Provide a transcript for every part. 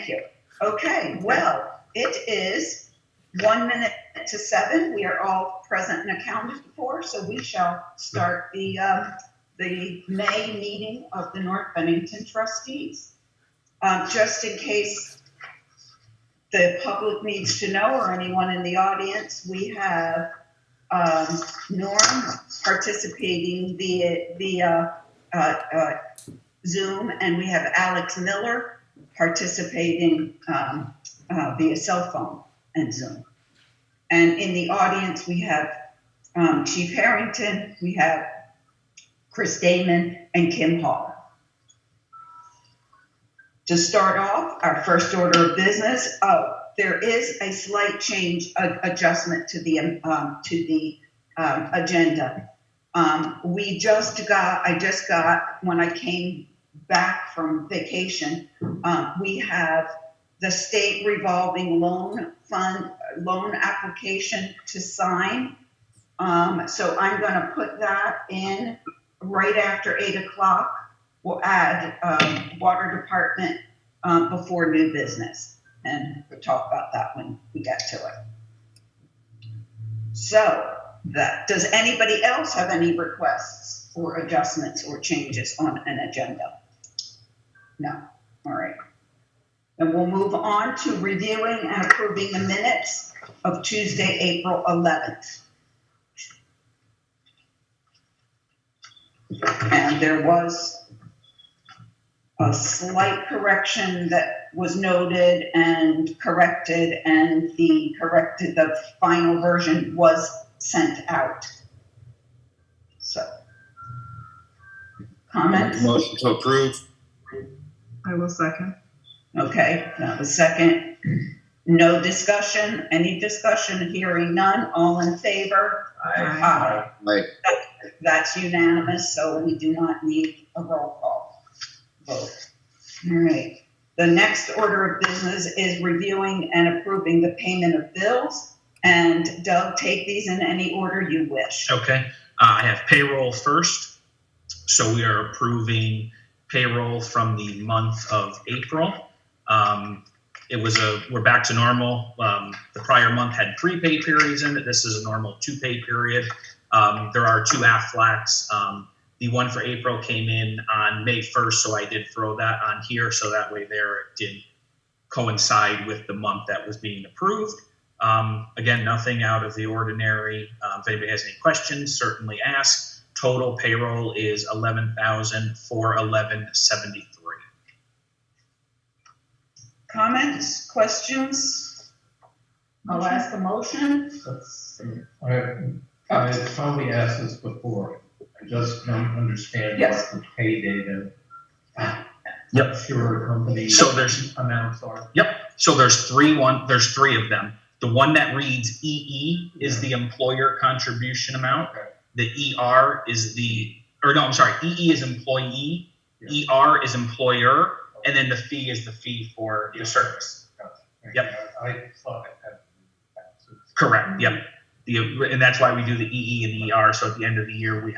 Thank you. Okay, well, it is 1 minute to 7. We are all present and accounted for, so we shall start the May meeting of the North Bennington Trustees. Just in case the public needs to know, or anyone in the audience, we have Norm participating via Zoom, and we have Alex Miller participating via cell phone and Zoom. And in the audience, we have Chief Harrington, we have Chris Damon, and Kim Hall. To start off, our first order of business, there is a slight change, adjustment to the agenda. I just got, when I came back from vacation, we have the state revolving loan fund loan application to sign. So I'm going to put that in right after 8 o'clock. We'll add water department before new business, and we'll talk about that when we get to it. So does anybody else have any requests or adjustments or changes on an agenda? No. All right. And we'll move on to reviewing and approving the minutes of Tuesday, April 11th. And there was a slight correction that was noted and corrected, and the final version was sent out. So, comments? Motion to approve. I will second. Okay, that was second. No discussion. Any discussion? Hearing none. All in favor? Aye. Aye. That's unanimous, so we do not need a roll call vote. All right. The next order of business is reviewing and approving the payment of bills. And Doug, take these in any order you wish. Okay. I have payroll first. So we are approving payroll from the month of April. We're back to normal. The prior month had 3 pay periods in it. This is a normal 2 pay period. There are 2 AFLACs. The one for April came in on May 1st, so I did throw that on here, so that way there it did coincide with the month that was being approved. Again, nothing out of the ordinary. If anybody has any questions, certainly ask. Total payroll is $11,411.73. Comments, questions? I'll ask a motion. I probably asked this before. I just don't understand Yes. what the pay data. Yep. Sure, company. So there's amounts are. So there's 3 of them. The one that reads EE is the employer contribution amount. Okay. The ER is EE is employee, Yeah. ER is employer, and then the fee is the fee for the service. Gotcha. Yep. I thought it had. Correct. Yep. And that's why we do the EE and the ER. So at the end of the year, we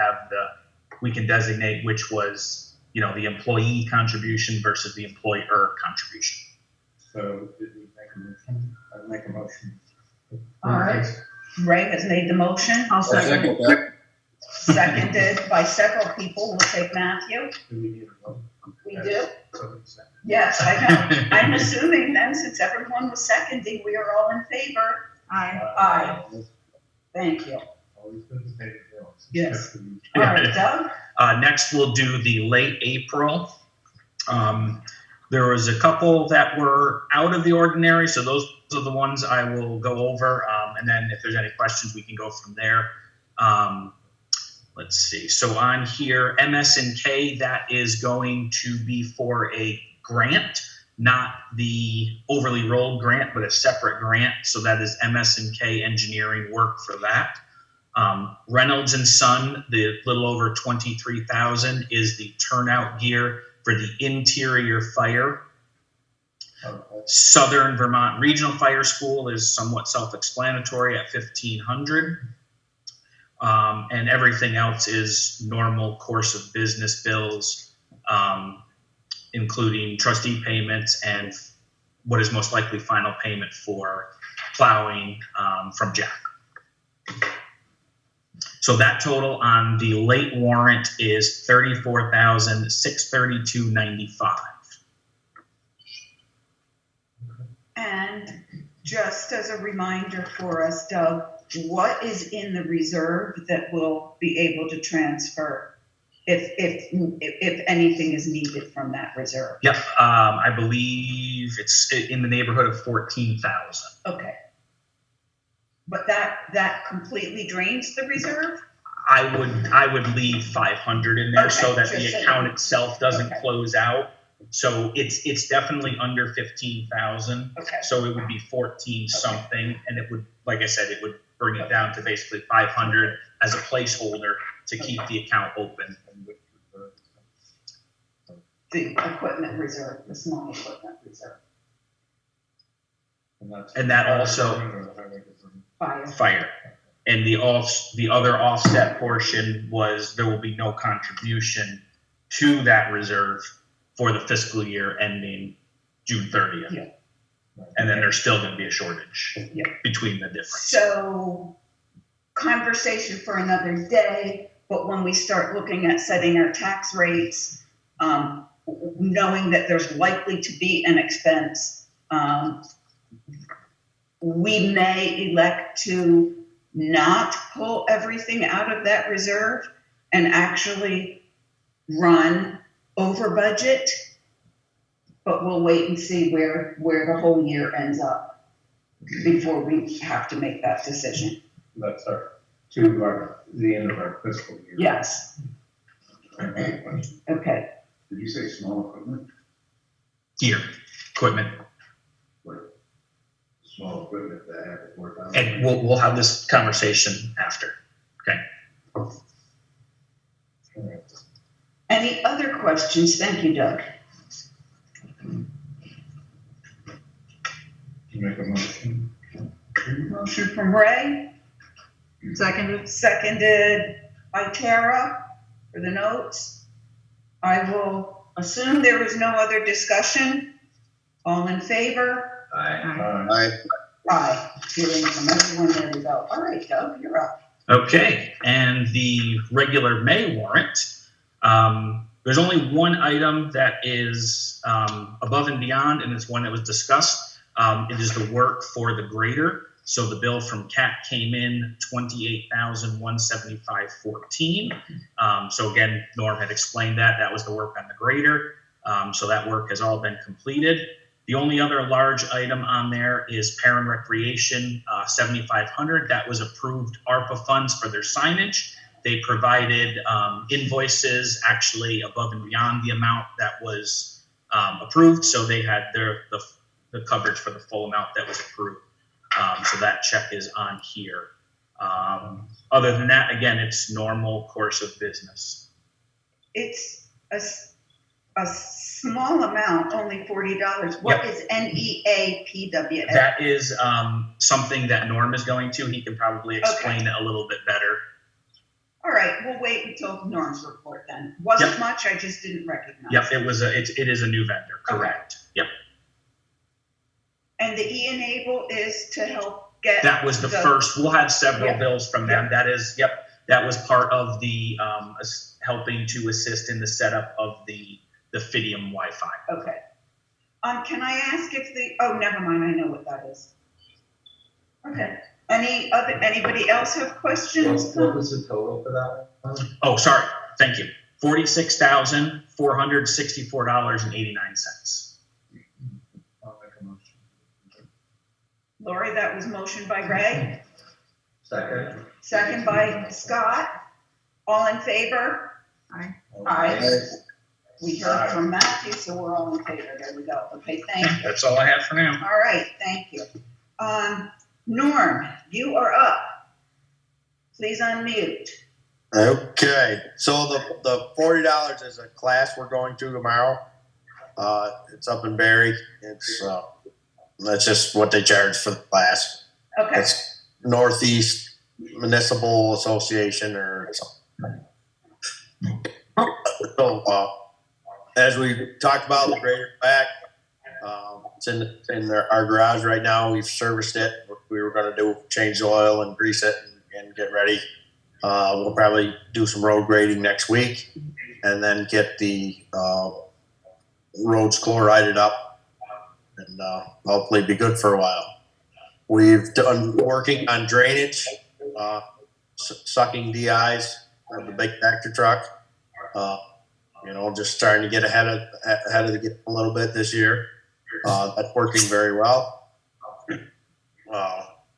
can designate which was, the employee contribution versus the employer contribution. So did we make a motion? I'd make a motion. All right. Ray has made the motion. I'll second. That. Seconded by several people. We'll take Matthew. Do we need a vote? We do? So it's second. Yes, I know. I'm assuming then, since everyone was seconding, we are all in favor. Aye. Aye. Thank you. Always good to pay the bills. Yes. All right, Doug? Next, we'll do the late April. There was a couple that were out of the ordinary, so those are the ones I will go over. And then if there's any questions, we can go from there. Let's see. So on here, MS&K, that is going to be for a grant, not the overly rolled grant, but a separate grant. So that is MS&K engineering work for that. Reynolds and Son, the little over $23,000 is the turnout gear for the interior fire. Okay. Southern Vermont Regional Fire School is somewhat self-explanatory at $1,500. And everything else is normal course of business bills, including trustee payments and what is most likely final payment for plowing from Jack. So that total on the late warrant is $34,632.95. And just as a reminder for us, Doug, what is in the reserve that we'll be able to transfer if anything is needed from that reserve? Yep, I believe it's in the neighborhood of 14,000. Okay. But that completely drains the reserve? I would leave 500 in there so Okay, that the just so- account itself doesn't Okay. close out. So it's definitely under 15,000. Okay. So it would be 14 something, and it would, like I said, it would bring it down to basically 500 as a placeholder to keep the account open. The equipment reserve, the small equipment reserve, And that also fire. fire. And the other offset portion was there will be no contribution to that reserve for the fiscal year ending June 30th. Yeah. And then there's still going to be a shortage Yeah. between the difference. So, conversation for another day, but when we start looking at setting our tax rates, knowing that there's likely to be an expense, we may elect to not pull everything out of that reserve and actually run over budget, but we'll wait and see where the whole year ends up before we have to make that decision. That's the end of our fiscal year. Yes, Okay. okay. Did you say small equipment? Here, equipment. Small equipment that have to work on. And we'll have this conversation after. Okay. Any other questions? Thank you, Doug. Make a motion. Motion from Ray, Seconded. seconded by Tara for the notes. I will assume there is no other discussion. All in favor? Aye. Aye. Hearing from everyone, there we go. All right, Doug, you're up. Okay, and the regular May warrant, there's only one item that is above and beyond, and it's one that was discussed. It is the work for the grader. So the bill from CAT came in $28,175.14. So again, Norm had explained that. That was the work on the grader. So that work has all been completed. The only other large item on there is Parent Recreation, $7,500. That was approved ARPA funds for their signage. They provided invoices actually above and beyond the amount that was approved. So they had the coverage for the full amount that was approved. So that check is on here. Other than that, again, it's normal course of business. It's a small amount, only $40. What is NEAPWA? That is something that Norm is going to. He can probably explain it a little bit better. All right, we'll wait until Norm's report then. Wasn't much, I just didn't recognize. Yep, it is a new vendor, correct. Yep. And the e-enable is to help get. That was the first. We'll have several bills from them. That is, that was part of the helping to assist in the setup of the Fidium Wi-Fi. Okay. Can I ask if never mind, I know what that is. Okay. Anybody else have questions? What was the total for that one? Oh, sorry. Thank you. $46,464.89. I'll make a motion. Lori, that was motion by Ray, Second. second by Scott. All in favor? Aye. Aye. We heard from Matthew, so we're all in favor. There we go. Okay, thank you. That's all I have for now. All right, thank you. Norm, you are up. Please unmute. Okay, so the $40 is a class we're going to tomorrow. It's up in Barry. It's that's just what they charge for the class. Okay, It's Northeast Municipal Association or something. So as we talked about the grader back, It's in our garage right now. We've serviced it. We were going to change the oil and grease it and get ready. We'll probably do some road grading next week and then get the roads chlorided up and hopefully be good for a while. We've done working on drainage, sucking DIs with the big tractor truck. Just starting to get ahead of the game a little bit this year. That's working very well.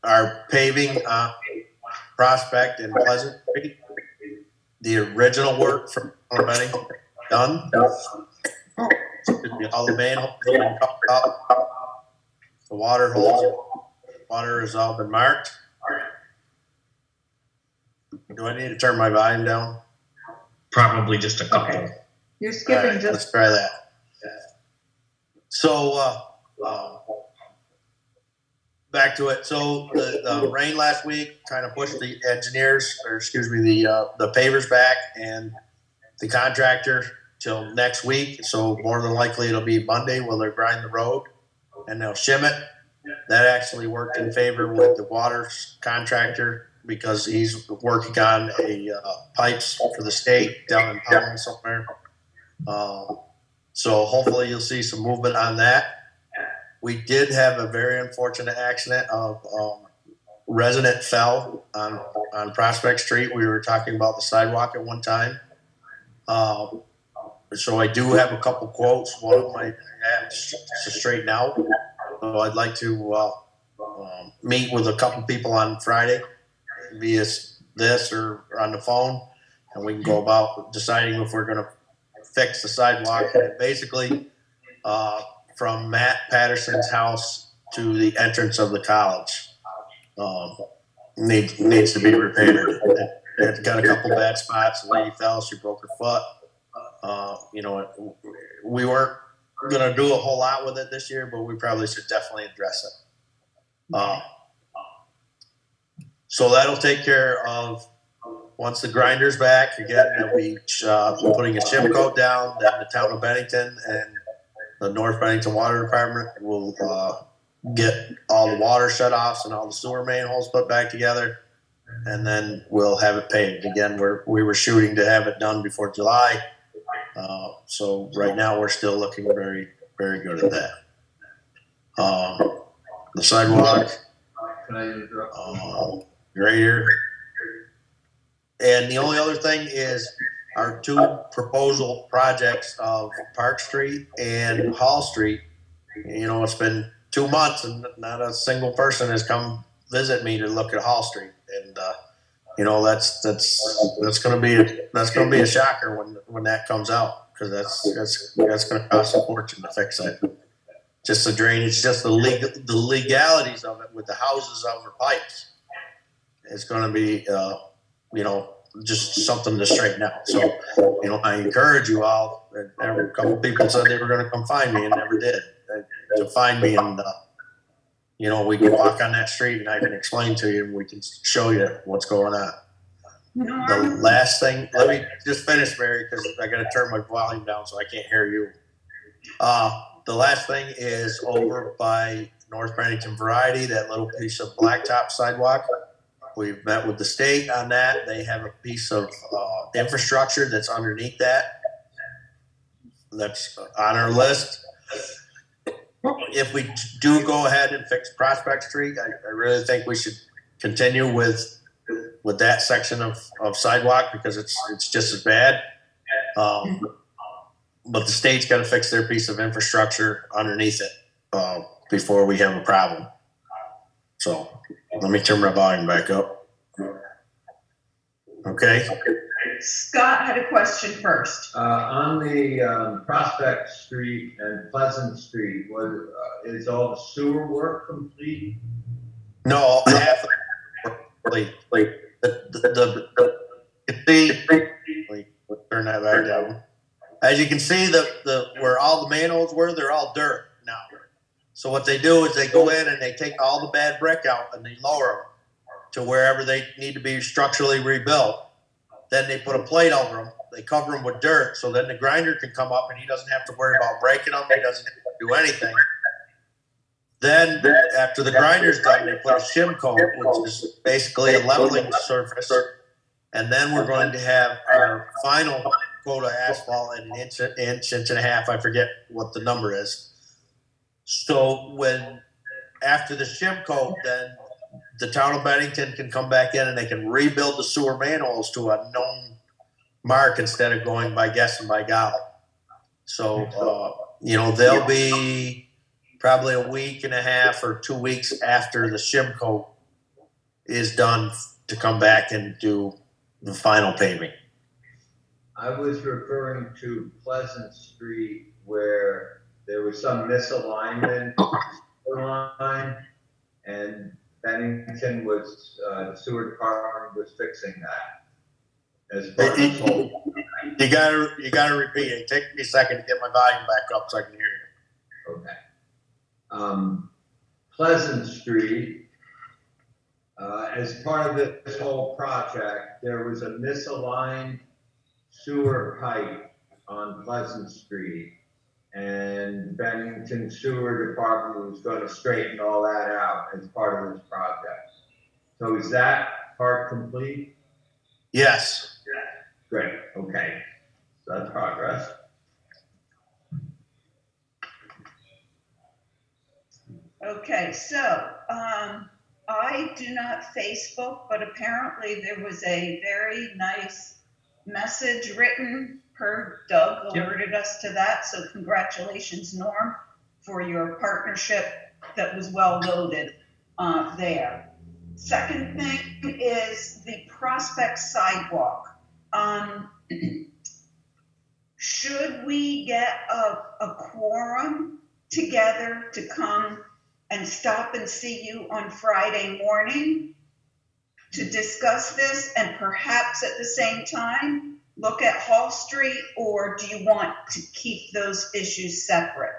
Our paving Prospect and Pleasant Street, the original work from Bennington done. All the manholes have been covered up. The water has all been marked. Do I need to turn my volume down? Probably just a couple. Okay. You're All skipping right, just, let's try that. So, back to it. So the rain last week kind of pushed the pavers back and the contractor till next week. So more than likely it'll be Monday where they'll grind the road and they'll shim it. That actually worked in favor with the water contractor because he's working on pipes for the state down in Powell somewhere. So hopefully you'll see some movement on that. We did have a very unfortunate accident of resident fell on Prospect Street. We were talking about the sidewalk at one time. So I do have a couple quotes. One of them I have to straighten out. So I'd like to meet with a couple people on Friday via this or on the phone, and we can go about deciding if we're going to fix the sidewalk. And basically, from Matt Patterson's house to the entrance of the college needs to be repaired. It's got a couple bad spots. The lady fell, she broke her foot. We weren't going to do a whole lot with it this year, but we probably should definitely address it. So that'll take care of once the grinder's back. Again, they'll be putting a shim coat down. Then the town of Bennington and the North Bennington Water Department will get all the water shut-offs and all the sewer manholes put back together, and then we'll have it paved. Again, we were shooting to have it done before July, so right now we're still looking very, very good at that. The sidewalk, Can I interrupt? grader, and the only other thing is our two proposal projects of Park Street and Hall Street. It's been 2 months and not a single person has come visit me to look at Hall Street. And, that's going to be a shocker when that comes out, because that's going to cost a fortune to fix it. Just the drainage, just the legalities of it with the houses over pipes. It's going to be, just something to straighten out. So, I encourage you all. A couple people said they were going to come find me and never did. To find me, and we can walk on that street and I can explain to you and we can show you what's going on. The last thing, let me just finish, Mary, because I got to turn my volume down so I can't hear you. The last thing is over by North Bennington Variety, that little piece of blacktop sidewalk. We've met with the state on that. They have a piece of infrastructure that's underneath that. That's on our list. If we do go ahead and fix Prospect Street, I really think we should continue with that section of sidewalk because it's just as bad. But the state's got to fix their piece of infrastructure underneath it before we have a problem. So let me turn my volume back up. Okay. Scott had a question first. On the Prospect Street and Pleasant Street, is all the sewer work complete? No, half of turn that back down. As you can see, where all the manholes were, they're all dirt now. So what they do is they go in and they take all the bad brick out and they lower them to wherever they need to be structurally rebuilt. Then they put a plate over them. They cover them with dirt, so then the grinder can come up and he doesn't have to worry about breaking them. He doesn't have to do anything. Then after the grinder's done, they put a shim coat, which is basically a leveling surface. And then we're going to have our final coat of asphalt at an inch and a half. I forget what the number is. So after the shim coat, then the town of Bennington can come back in and they can rebuild the sewer manholes to a known mark instead of going by guess and by golly. So, they'll be probably a week and a half or 2 weeks after the shim coat is done to come back and do the final paving. I was referring to Pleasant Street where there was some misalignment line, and Bennington the sewer department was fixing that. As part of the whole. You gotta repeat it. Take me a second to get my volume back up so I can hear you. Okay. Pleasant Street, as part of this whole project, there was a misaligned sewer pipe on Pleasant Street, and Bennington Sewer Department was going to straighten all that out as part of this project. So is that part complete? Yes. Great, okay. So that's progress. Okay, so, I do not Facebook, but apparently there was a very nice message written per Doug alerted us to that. So congratulations, Norm, for your partnership that was well loaded there. Second thing is the Prospect sidewalk. Should we get a quorum together to come and stop and see you on Friday morning to discuss this, and perhaps at the same time look at Hall Street, or do you want to keep those issues separate?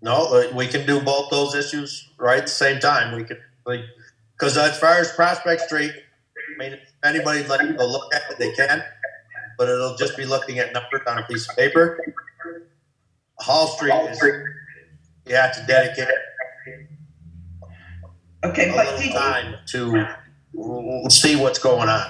No, we can do both those issues right at the same time. We could, because as far as Prospect Street, I mean, if anybody'd like to look at it, they can, but it'll just be looking at numbers on a piece of paper. Hall Street is, you have to dedicate Okay, a but little time to see what's going on.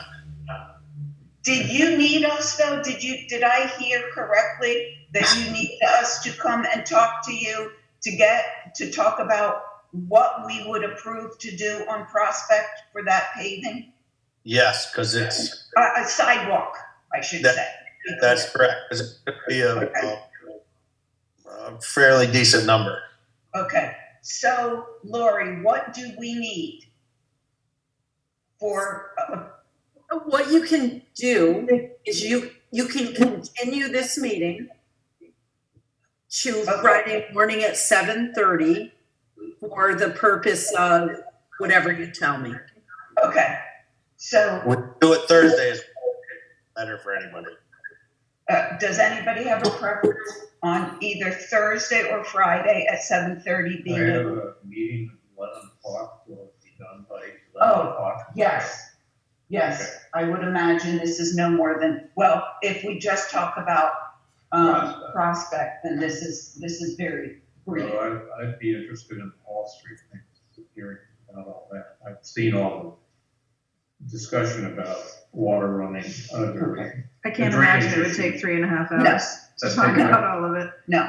did you need us though? Did I hear correctly that you needed us to come and talk to you to talk about what we would approve to do on Prospect for that paving? Yes, because it's A sidewalk, I should say. that's correct. It's going to be a fairly decent number. Okay, so Lori, what do we need for? What you can do is you can continue this meeting to Friday morning at 7:30 for the purpose of whatever you tell me. Okay, so We do it Thursday is better for anybody. does anybody have a preference on either Thursday or Friday at 7:30 I being? have a meeting at 11 o'clock, so it'll be done by 11 Oh, o'clock. Yes, yes, I would imagine this is no more than, well, if we just talk about Prospect, then this is very brief. So I'd be interested in Hall Street things, hearing about all that. I've seen all the discussion about water running under. Okay. I can't The imagine drainage it would take issue. 3.5 No, hours to talk about all of it. no.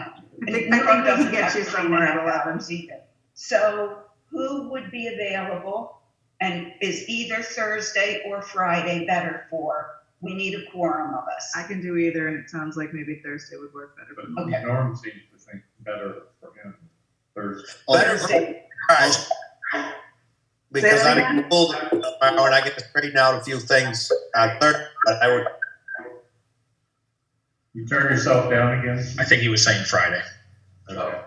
I think Norm we doesn't can get have you somewhere at 3.5 11. hours either. So who would be available, and is either Thursday or Friday better for? We need a quorum of us. I can do either, and it sounds like maybe Thursday would work better. But Okay. Norm seems to think better for him Thursday. Better Thursday. because Say that I'm pulled tomorrow and I get to straighten out a few things on Thursday, but I would. You turn yourself down again? I think he was saying Friday. Okay.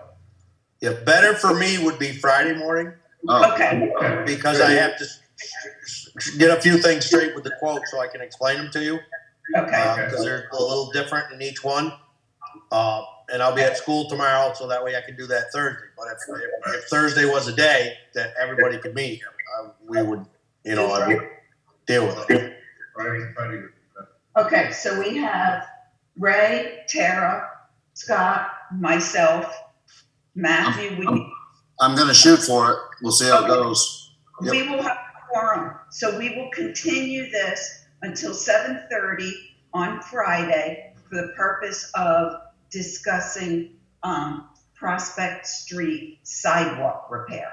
Yeah, better for me would be Friday morning Okay, because I have to get a few things straight with the quote so I can explain them to you. okay, Because they're a little different in each one. And I'll be at school tomorrow, so that way I can do that Thursday. But if Thursday was a day that everybody could meet, we would, I would deal with it. Friday would be better. okay, so we have Ray, Tara, Scott, myself, Matthew, I'm gonna shoot for it. We'll see how it Okay. goes. Yep. We will have a quorum, so we will continue this until 7:30 on Friday for the purpose of discussing, Prospect Street sidewalk repair.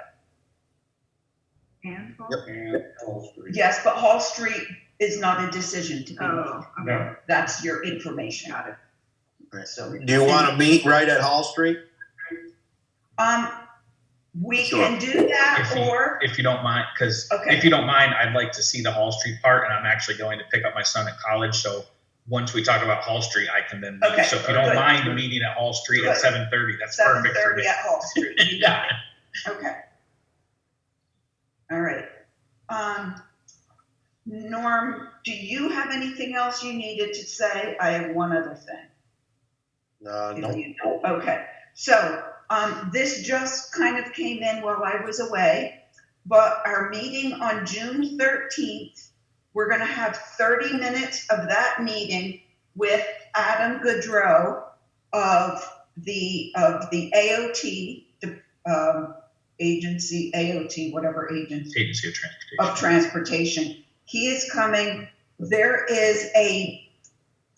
And And Hall Street. Yes, but Hall Street is not a decision to be made. Oh, okay. No, That's your information. Got it. Right. So, Do you want to meet right at Hall Street? we Sure. can do that, or, If you don't mind, because Okay. if you don't mind, I'd like to see the Hall Street part, and I'm actually going to pick up my son at college, so once we talk about Hall Street, I can then Okay, meet. So if you don't good. mind meeting at Hall Street at Good. 7:30, that's perfect for 7:30 me. at Hall Street, you got it. Okay. All right. Norm, do you have anything else you needed to say? I have one other thing. If No. you don't. Okay, so, this just kind of came in while I was away, but our meeting on June 13th, we're gonna have 30 minutes of that meeting with Adam Goodrow of the AOT, agency, AOT, whatever agency Agency of Transportation. of Transportation. He is coming. There is a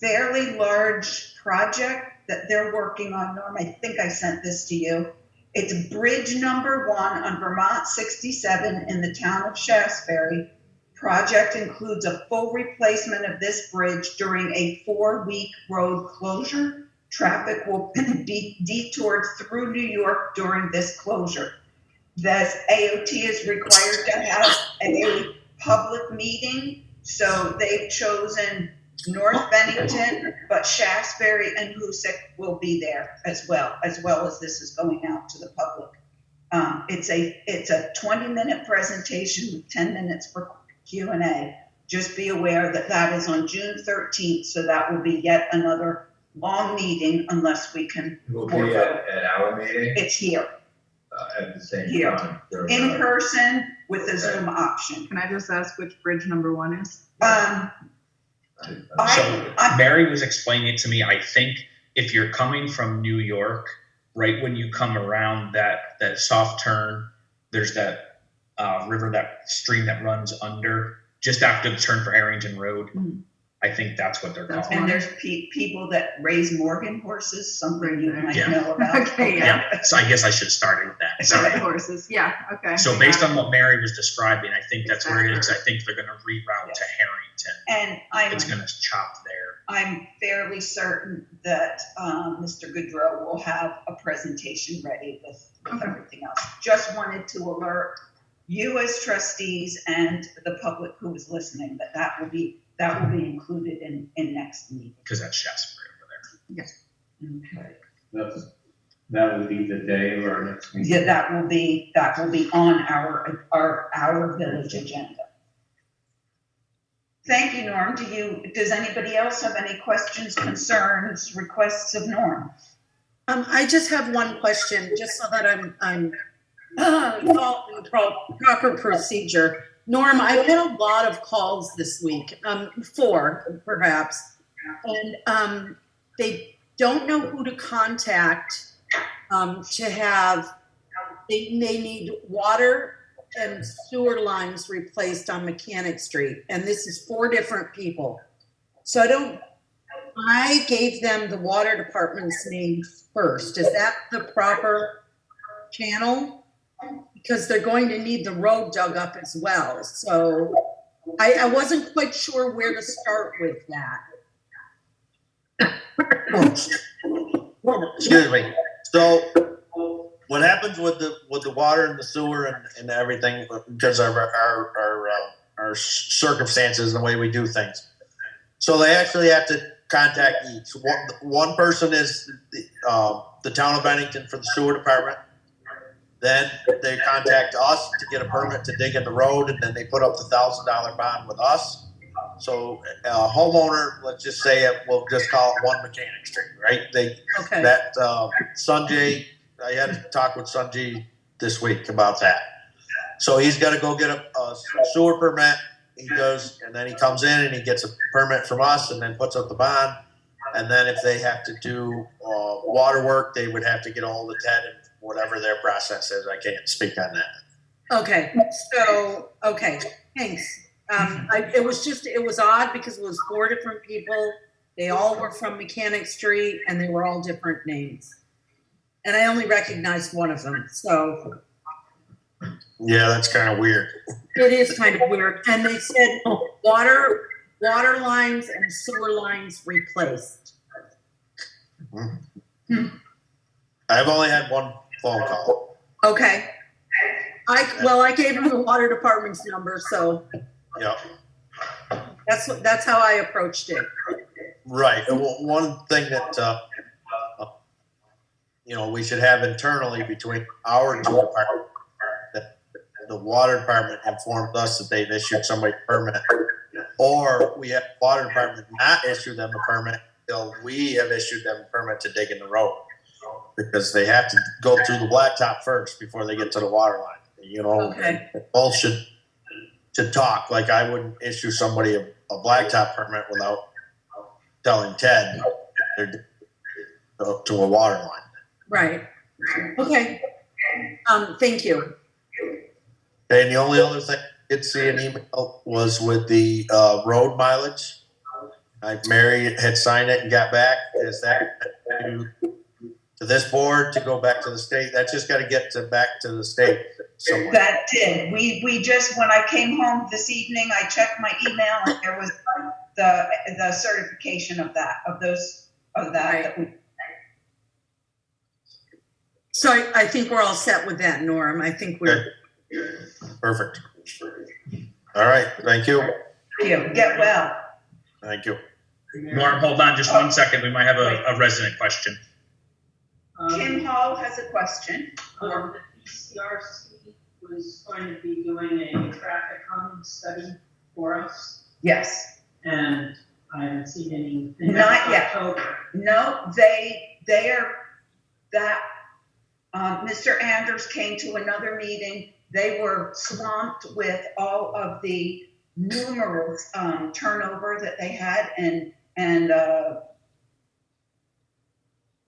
fairly large project that they're working on. Norm, I think I sent this to you. It's bridge number 1 on Vermont 67 in the town of Shasberry. Project includes a full replacement of this bridge during a 4-week road closure. Traffic will be detoured through New York during this closure. This AOT is required to have a public meeting, so they've chosen North Bennington, but Shasberry and Hoosick will be there as well as this is going out to the public. It's a 20-minute presentation with 10 minutes for Q&A. Just be aware that that is on June 13th, so that will be yet another long meeting unless we can. We'll be at our meeting, It's here, at the same Here. time. in person with a Zoom option. Can I just ask which bridge number 1 is? So Mary was explaining it to me. I think if you're coming from New York, right when you come around that soft turn, there's that river, that stream that runs under, just after the turn for Harrington Road. Mhm. I think that's what they're That's calling And it. there's people that raise Morgan horses, something you might Yeah. know about. Okay, yeah. Yeah, so I guess I should have started with that. Sorry. Horses, yeah, okay. So based on what Mary was describing, I think that's where it is. I think they're going to reroute to Harrington. And It's going to chop there. I'm fairly certain that Mr. Goodrow will have a presentation ready with Okay. everything else. Just wanted to alert you as trustees and the public who is listening that will be included in next meeting. Because that's Shasbury over there. Okay. that would be the day of our next meeting. Yeah, that will be on our village agenda. Thank you, Norm. Does anybody else have any questions, concerns, requests of Norm? I just have one question, just so that I'm following proper procedure. Norm, I've had a lot of calls this week, 4 perhaps, and they don't know who to contact to have. They need water and sewer lines replaced on Mechanic Street, and this is 4 different people. So I gave them the water department's name first. Is that the proper channel? Because they're going to need the road dug up as well. So I wasn't quite sure where to start with that. Excuse me. So what happens with the water and the sewer and everything, because of our circumstances and the way we do things. So they actually have to contact each. One person is the town of Bennington for the sewer department. Then they contact us to get a permit to dig in the road, and then they put up the $1,000 bond with us. So a homeowner, let's just say we'll just call it 1 Mechanic Street, right? Okay. That Sanjay, I had to talk with Sanjay this week about that. So he's got to go get a sewer permit. He goes, and then he comes in and he gets a permit from us, and then puts up the bond. And then if they have to do water work, they would have to get a hold of Ted and whatever their process is, I can't speak on that. Okay, so, okay, thanks. It was odd because it was 4 different people. They all were from Mechanic Street and they were all different names. And I only recognized one of them, so Yeah, that's kind of weird. it is kind of weird. And they said water lines and sewer lines replaced. I've only had one phone call. Okay. I gave him the water department's number, so Yeah. that's how I approached it. Right. Well, one thing that, we should have internally between our two departments, that the water department informed us that they've issued somebody a permit, or we have water department not issue them a permit until we have issued them a permit to dig in the road. Because they have to go through the blacktop first before they get to the water line. Okay. Both should talk. Like I wouldn't issue somebody a blacktop permit without telling Ted they're to a water line. Right. Okay. Thank you. And the only other thing I did see an email was with the road mileage. Mary had signed it and got back. Is that to this board to go back to the state? That's just got to get back to the state somewhere. That did. We just, when I came home this evening, I checked my email and there was the certification of that. Right. So I think we're all set with that, Norm. I think we're. Okay. Perfect. All right. Thank you. Thank you. Get well. Thank you. Norm, hold on just 1 second. We might have a resident question. Kim Hall has a question. The PCRC was going to be doing a traffic calming study for us, Yes. and I haven't seen anything. Not yet. October. No, they are that. Mr. Anders came to another meeting. They were swamped with all of the numerous turnover that they had and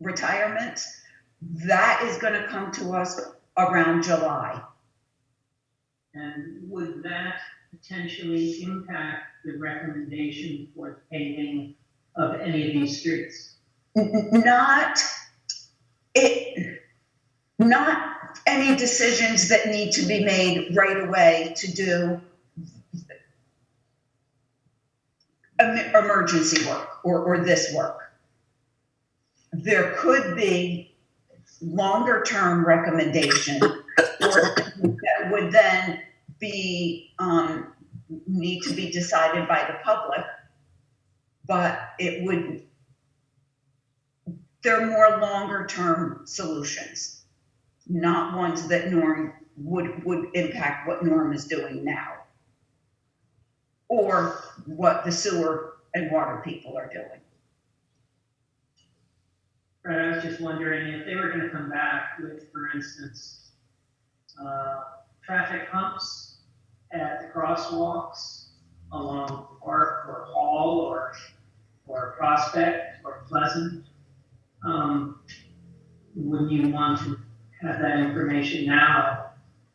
retirements. That is going to come to us around July. And would that potentially impact the recommendation for paving of any of these streets? Not any decisions that need to be made right away to do emergency work or this work. There could be longer term recommendation that would then be need to be decided by the public, but they're more longer term solutions, not ones that Norm would impact what Norm is doing now or what the sewer and water people are doing. Right, I was just wondering if they were going to come back with, for instance, traffic humps at the crosswalks along Park or Hall or Prospect or Pleasant. Wouldn't you want to have that information now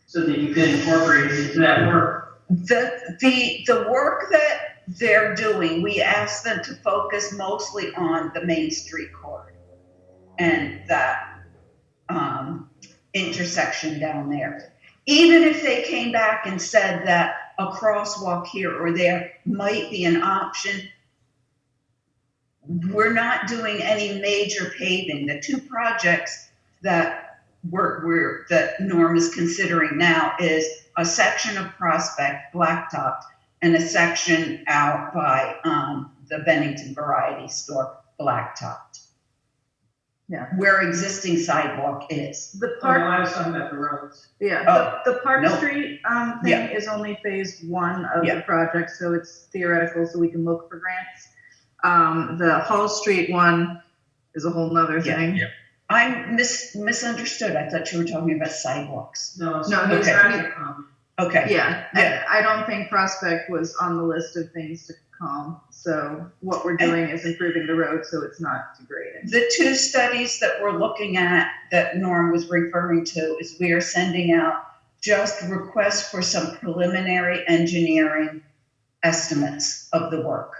so that you can incorporate it into that work? The work that they're doing, we asked them to focus mostly on the Main Street corridor and that intersection down there. Even if they came back and said that a crosswalk here or there might be an option, we're not doing any major paving. The two projects that that Norm is considering now is a section of Prospect Blacktop and a section out by the Bennington Variety Store Blacktop. Yeah. Where existing sidewalk is. The Oh, no, Park, I was talking about the roads. yeah, the Park no. Street thing Yeah. is only phase 1 of Yeah. the project, so it's theoretical, so we can look for grants. The Hall Street one is a whole nother Yeah. thing. Yeah. I misunderstood. I thought you were talking about sidewalks. No, it's No, not he's- traffic calming. Okay. Yeah, Yeah. and I don't think Prospect was on the list of things to calm. So what we're doing is improving the road so it's not degrading. The two studies that we're looking at that Norm was referring to is we are sending out just requests for some preliminary engineering estimates of the work.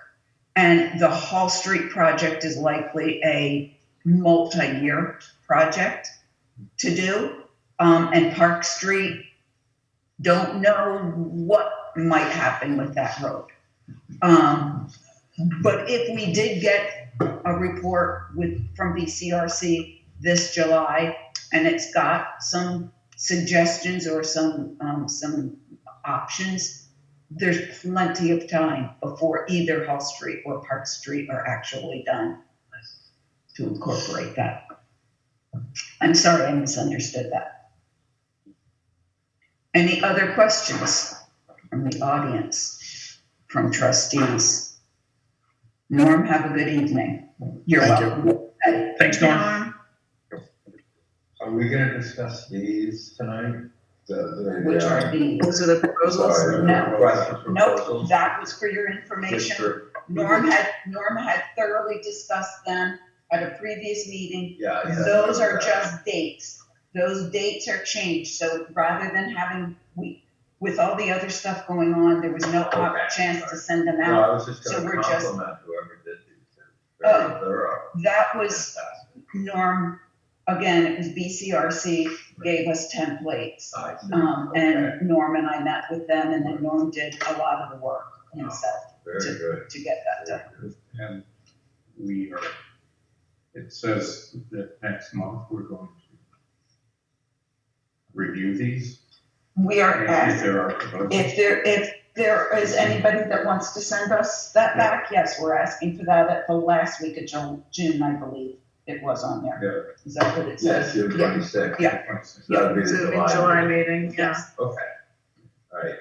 And the Hall Street project is likely a multi-year project to do. And Park Street, don't know what might happen with that road. But if we did get a report from BCRC this July, and it's got some suggestions or some options, there's plenty of time before either Hall Street or Park Street are actually done to incorporate that. I'm sorry, I misunderstood that. Any other questions from the audience, from trustees? Norm, have a good evening. You're Thank you. welcome. Thanks, Norm. Are we gonna discuss these tonight? Which are these? Those are the proposals. Sorry, No. request for Nope, proposals? that was for your Just information. for- Norm had thoroughly discussed them at a previous meeting. Yeah. yeah. Those are just dates. Those dates are changed, so rather than having, with all the other stuff going on, there was no chance to send them No, out. I was just So gonna we're just- compliment whoever did these. Oh. Very thorough. That was Norm, again, it was BCRC gave us templates. I see. And Okay. Norm and I met with them, and then Norm did a lot of the work himself Very good. to get that done. Very good. And we are, it says that next month we're going to review these. We are If asking, there are proposals. if there is anybody that wants to send us that back, yes, we're asking for that at the last week of June, I believe it was on there. Yeah. Is that what it Yes, says? June 26th. Yeah. That'd be the So in July. July meeting, yeah. Yes. Okay. All right.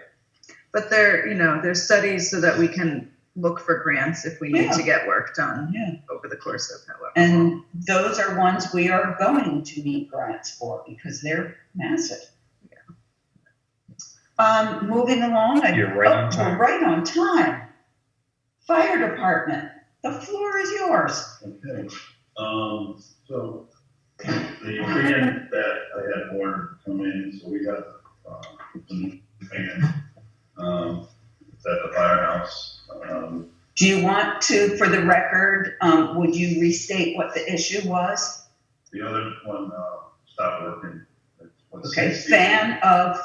But there's studies so that we can look for grants if we need to get work done Yeah. over the course of however. And those are ones we are going to need grants for because they're massive. Moving along. You're right on We're time. right on time. Fire department, the floor is yours. Okay, so the fan that I had Warren come in, so we got, the fan, it's at the firehouse. Do you want to, for the record, would you restate what the issue was? The other one, stopped working. Okay, fan of,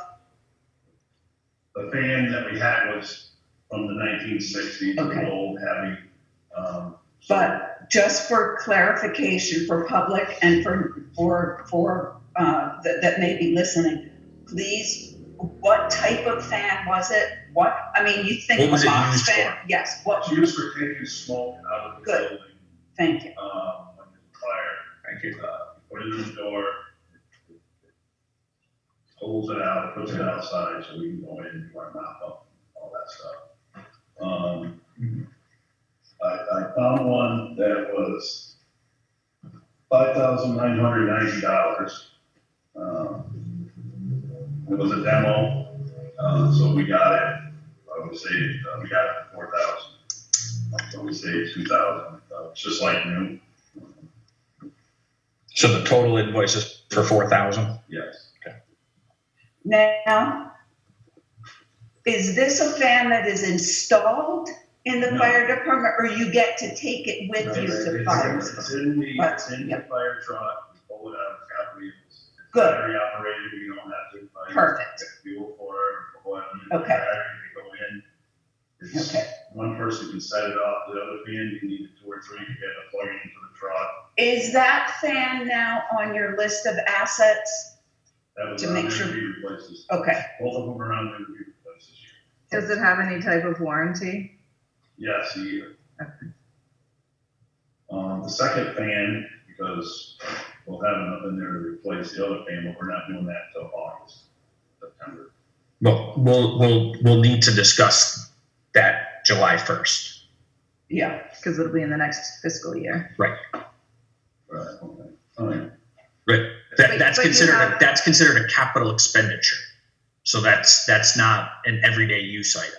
The fan that we had was from the 1960s, Okay. old, heavy. but just for clarification for public and for that may be listening, please, what type of fan was it? You think What was of a it box used fan? for? Yes, It's used for taking smoke out of the Good. building, thank you. when there's a fire. Thank you. Put it in the door, pulls it out, puts it outside so we can go in and do our mop up, all that stuff. I found one that was $5,990. It was a demo, so we got it, I would say, we got it for 4,000. So we saved 2,000, it's just like new, So the total invoice is for 4,000? yes. Now, is this a fan that is installed in the No. fire department, or you get to take it with you to fire? It's in the, But- it's in the fire truck, we pull it out, it's got wheels. It's Good. Battery operated, we don't have to. Perfect. Get fuel for it, pull it in. Okay. Battery, we go in. It's- Okay. One person can set it off, the other fan, you need 2 or 3 to get a plug into the truck. Is that fan now on your list of assets? That was To on make there sure- to be replaced this, Okay, both of them are on there to be replaced this year. Does it have any type of warranty? Yes, a year. Okay. The second fan, because we'll have enough in there to replace the other fan, but we're not doing that until August, September. Well, we'll need to discuss that July 1st. yeah. Because it'll be in the next fiscal year. Right, okay, all right. Right. But That's you considered a capital expenditure. So that's not an everyday use item.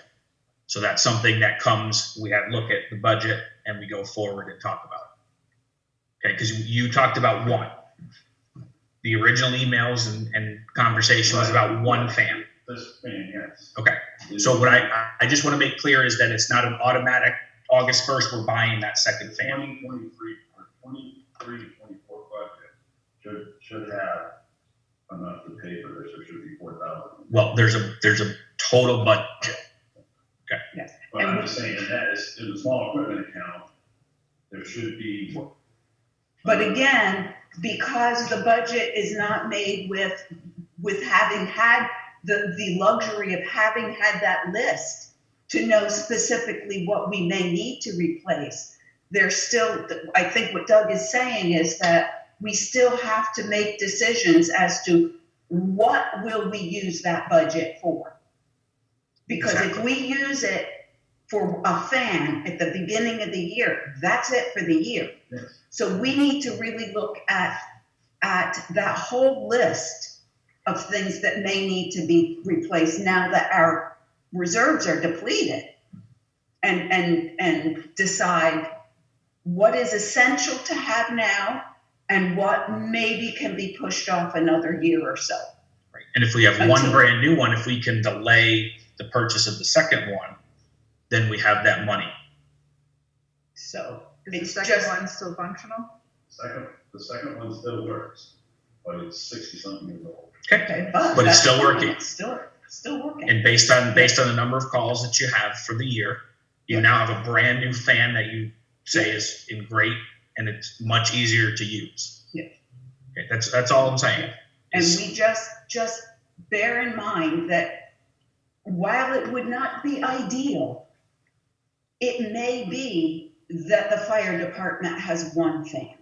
So that's something that comes, we have look at the budget and we go forward and talk about it. Okay, because you talked about one. The original emails and conversation was about one fan. This fan, yes. Okay, so what I just want to make clear is that it's not an automatic August 1st, we're buying that second fan. 2023 or 23-24 budget should have enough to pay for this. There should be 4,000. Well, there's a total budget. But I'm just saying, in that is in the small equipment account, there should be. But again, because the budget is not made with having had the luxury of having had that list to know specifically what we may need to replace, there's still, I think what Doug is saying is that we still have to make decisions as to what will we use that budget for. Because if we use it for a fan at the beginning of the year, that's it for the year. Yes. So we need to really look at that whole list of things that may need to be replaced now that our reserves are depleted, and decide what is essential to have now and what maybe can be pushed off another year or so. Right. And if we have one brand new one, if we can delay the purchase of the second one, then we have that money. So Is the it's second just, one still functional? The second one still works, but it's 60-something years old. okay, But it's that's still fine. working. It's still working. And based on the number of calls that you have for the year, you now have a brand new fan that you say is in great, and it's much easier to use. Yeah. Okay, that's all I'm saying. And we just bear in mind that while it would not be ideal, it may be that the fire department has one fan.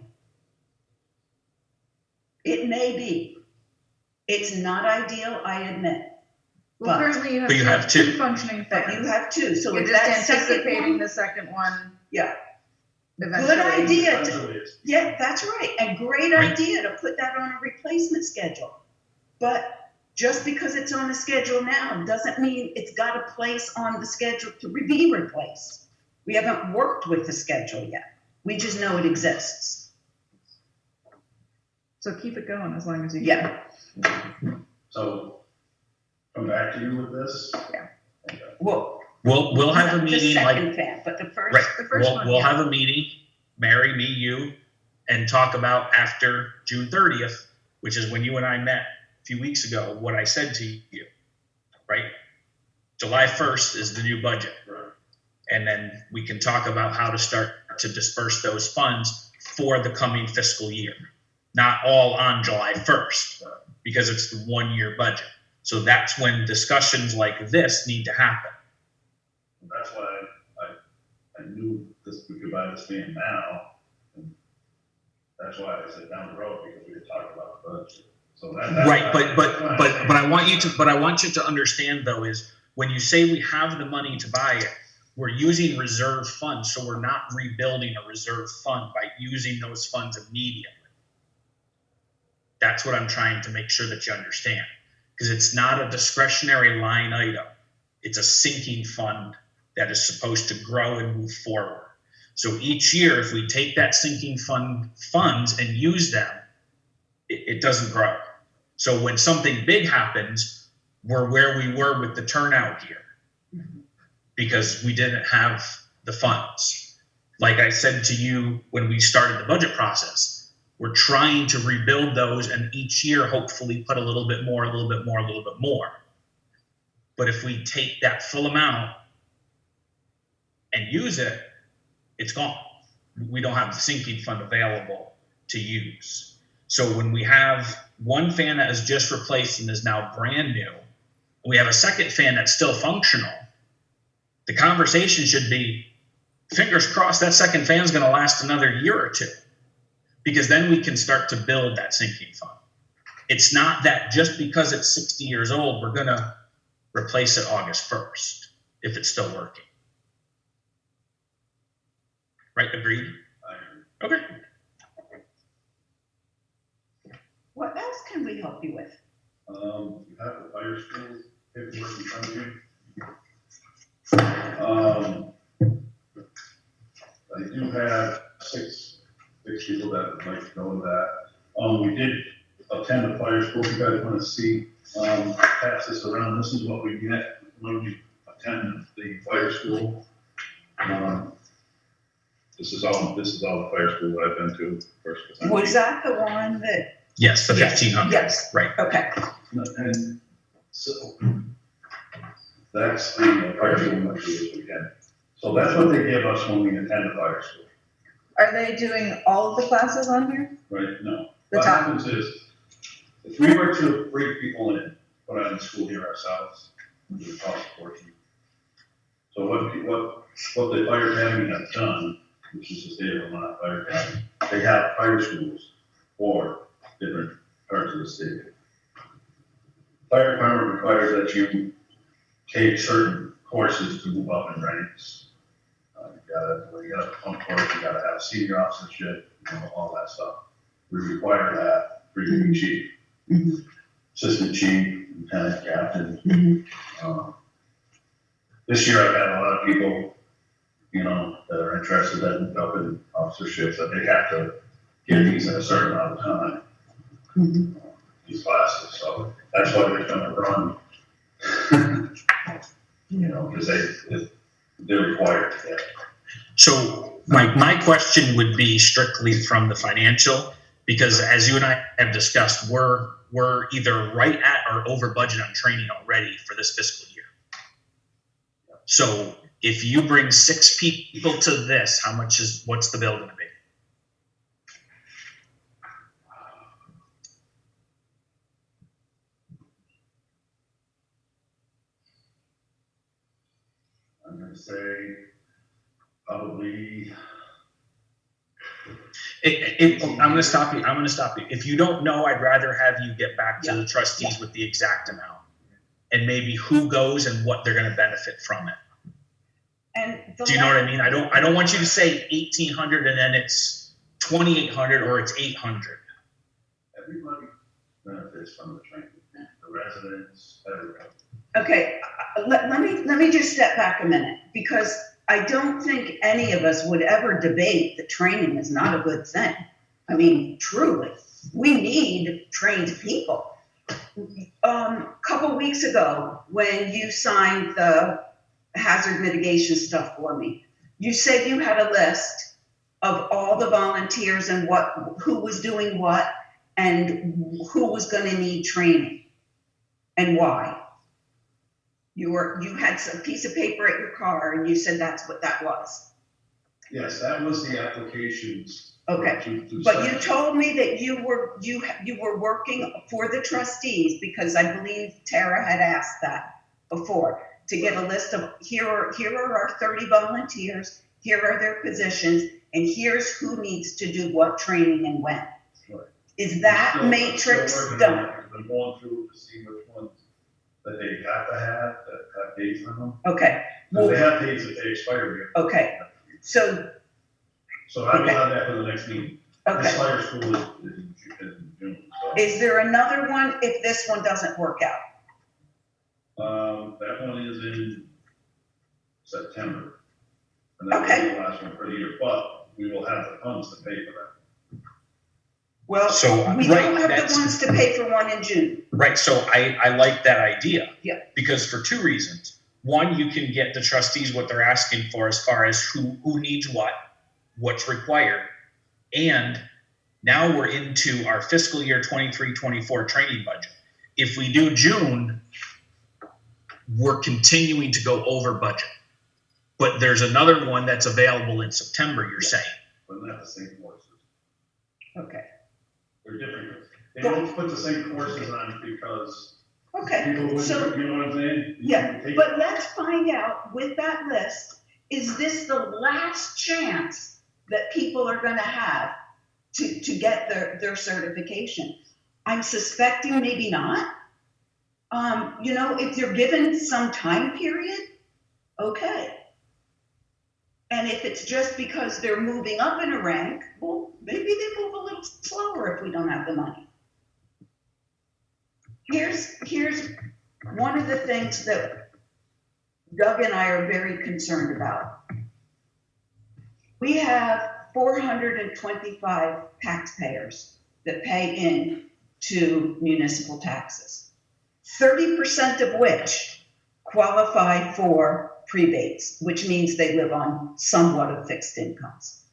It may be. It's not ideal, I admit. Well, But- currently you have, But you have two. functioning But fans. you have two, so You're if just that second anticipating one, the second one. Yeah. Eventually. good idea. Eventually, it's- Yeah, that's right. A great Right. idea to put that on a replacement schedule. But just because it's on the schedule now doesn't mean it's got a place on the schedule to be replaced. We haven't worked with the schedule yet. We just know it exists. So keep it going as long as you can. Yeah. So, come back to you with this? Yeah. Okay. Well, We'll have a not meeting the like second fan, but the first. right. The first one, We'll yeah. have a meeting, Mary, me, you, and talk about after June 30th, which is when you and I met a few weeks ago, what I said to you, right? July 1st is the new budget. Right. And then we can talk about how to start to disperse those funds for the coming fiscal year. Not all on July 1st, because it's the 1-year budget. So that's when discussions like this need to happen. That's why I knew this, we could buy this fan now. And that's why I said down the road, because we had talked about the budget. So that's Right, why- but I want you to understand though, is when you say we have the money to buy it, we're using reserve funds, so we're not rebuilding a reserve fund by using those funds immediately. That's what I'm trying to make sure that you understand, because it's not a discretionary line item. It's a sinking fund that is supposed to grow and move forward. So each year, if we take that sinking funds and use them, it doesn't grow. So when something big happens, we're where we were with the turnout gear because we didn't have the funds. Like I said to you when we started the budget process, we're trying to rebuild those and each year hopefully put a little bit more, a little bit more, a little bit more. But if we take that full amount and use it, it's gone. We don't have the sinking fund available to use. So when we have one fan that is just replaced and is now brand new, we have a second fan that's still functional, the conversation should be, fingers crossed, that second fan is going to last another year or two, because then we can start to build that sinking fund. It's not that just because it's 60 years old, we're going to replace it August 1st if it's still working. Right? Agreed? Okay. What else can we help you with? You have the fire school paperwork in front of you. like to go with that. We did attend the fire school. If you guys want to see, pass this around, this is what we get when we attend the fire school. This is all the fire school that I've been to. Was that the one that? Yes, the Yes, 1500. yes. Right. Okay. And so that's the fire school much this weekend. So that's what they give us when we attend the fire school, Are they doing all of the classes on here? right? No. The What top. happens is, if we were to bring people in, put on the school here ourselves, it would cost a fortune. So what the fire academy has done, which is the state of Vermont Fire Academy, they have fire schools for different parts of the state. Fire department requires that you take certain courses to move up in ranks. You gotta pump course, you gotta have senior officership, all that stuff. We require that for you to be chief, assistant chief, lieutenant, captain. This year I've had a lot of people, that are interested in move up in officerships, that they have to get these in a certain amount of time. These classes, so that's why they're gonna run. Because they're required to get. So my question would be strictly from the financial, because as you and I have discussed, we're either right at or over budget on training already for this fiscal year. So if you bring 6 people to this, what's the bill gonna be? I'm gonna say probably. I'm gonna stop you. If you don't know, I'd rather have you get back to the trustees with the exact amount and maybe who goes and what they're gonna benefit from it. And Do you know what I mean? I don't want you to say 1,800 and then it's 2,800 or it's 800. Everybody benefits from the training, the residents, everybody. Okay, let me just step back a minute, because I don't think any of us would ever debate that training is not a good thing. I mean, truly, we need trained people. Couple weeks ago, when you signed the hazard mitigation stuff for me, you said you had a list of all the volunteers and who was doing what and who was going to need training and why. You had a piece of paper at your car and you said that's what that was. Yes, that was the applications. Okay, but you told me that you were working for the trustees, because I believe Tara had asked that before, to get a list of here are our 30 volunteers, here are their positions, and here's who needs to do what training and when. Right. Is that matrix done? I've been going through to see which ones that they have to have, that have dates on them. Okay. Well, they have dates that they expire. Okay. So I will have that for the next meeting. Okay. This fire school is in June. So. Is there another one if this one doesn't work out? That one is in September. And that Okay. will be the last one for the year, but we will have the funds to pay for that. Well, we don't have the ones to pay for one in June. Right, so I like that idea. Yeah. Because for 2 reasons. One, you can get the trustees what they're asking for as far as who needs what's required. And now we're into our fiscal year 23-24 training budget. If we do June, we're continuing to go over budget. But there's another one that's available in September, you're saying. But not the same courses. Okay. They're different. They don't put the same courses on because Okay. people So wouldn't, you know what I'm saying? yeah, but let's find out with that list, is this the last chance that people are going to have to get their certification? I'm suspecting maybe not. If you're given some time period, okay. And if it's just because they're moving up in a rank, well, maybe they move a little slower if we don't have the money. Here's one of the things that Doug and I are very concerned about. We have 425 taxpayers that pay in to municipal taxes, 30% of which qualify for prebates, which means they live on somewhat of fixed incomes.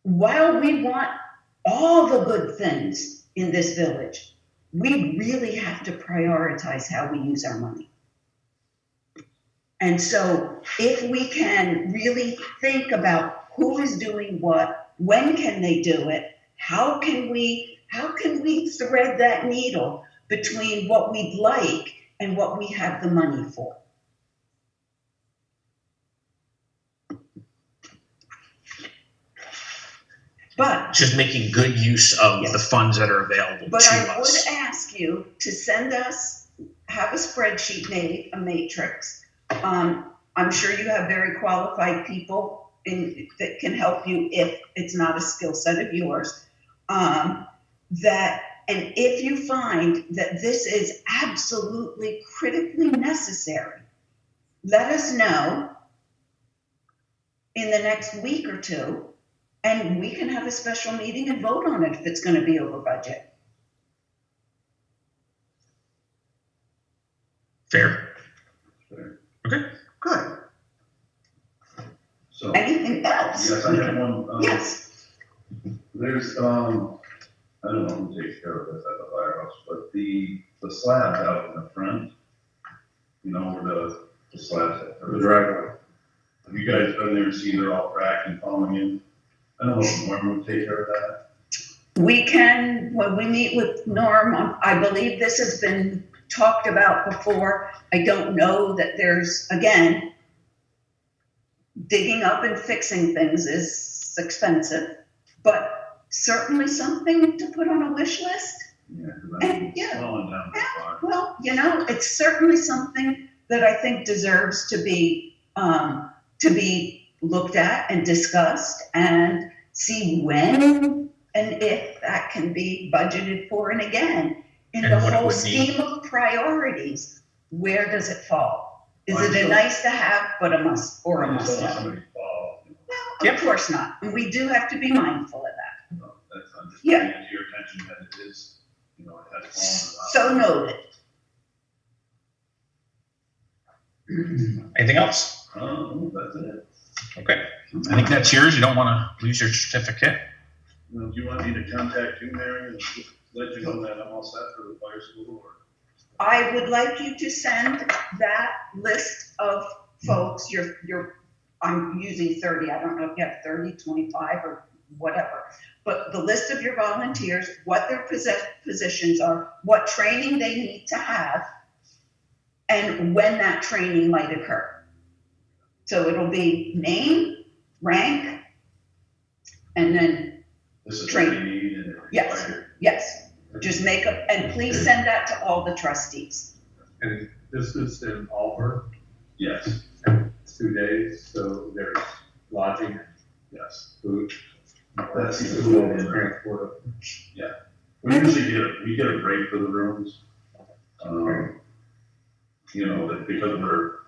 While we want all the good things in this village, we really have to prioritize how we use our money. And so if we can really think about who is doing what, when can they do it, how can we thread that needle between what we'd like and what we have the money for? But Just making good use of the funds that are available But to I us. would ask you to send us, have a spreadsheet made, a matrix. I'm sure you have very qualified people that can help you if it's not a skill set of yours. And if you find that this is absolutely critically necessary, let us know in the next week or two, and we can have a special meeting and vote on it if it's going to be over budget. Fair. Okay. Good. So, Anything else? yes, I have one. Yes. There's, I don't know who takes care of this at the firehouse, but the slabs out in the front, you know, where the slabs are. The driveway. Have you guys been there and seen they're all cracked and falling in? I don't know if Norm would take care of that. We can, when we meet with Norm, I believe this has been talked about before. I don't know that there's, again, digging up and fixing things is expensive, but certainly something to put on a wish list. Yeah, because I mean, Yeah. it's falling down the fire. Well, it's certainly something that I think deserves to be looked at and discussed and see when and if that can be budgeted for. And again, in And the what it whole would mean. scheme of priorities, where does it fall? Is it a nice to have, but a must, or a I just must don't want have? somebody to fall. Well, of course not. And we do have to be mindful of that. You know, that's, I'm just Yeah. bringing it to your attention that it is, you know, it has fallen. So noted. Anything else? That's it. Okay. I think that's yours. You don't want to lose your certificate. You know, do you want me to contact you, Mary, and just let you know that I'm all set for the fire school, or? I would like you to send that list of folks, I'm using 30, I don't know if you have 30, 25 or whatever, but the list of your volunteers, what their positions are, what training they need to have, and when that training might occur. So it'll be name, rank, and then, This is what Training. we need and. Yes. yes, just make up, and please send that to all the trustees. And this is in Alford, Yes, it's 2 days, so there's lodging, yes. food. That's the food food. and transport. We usually get a break for the rooms. You know, that because we're,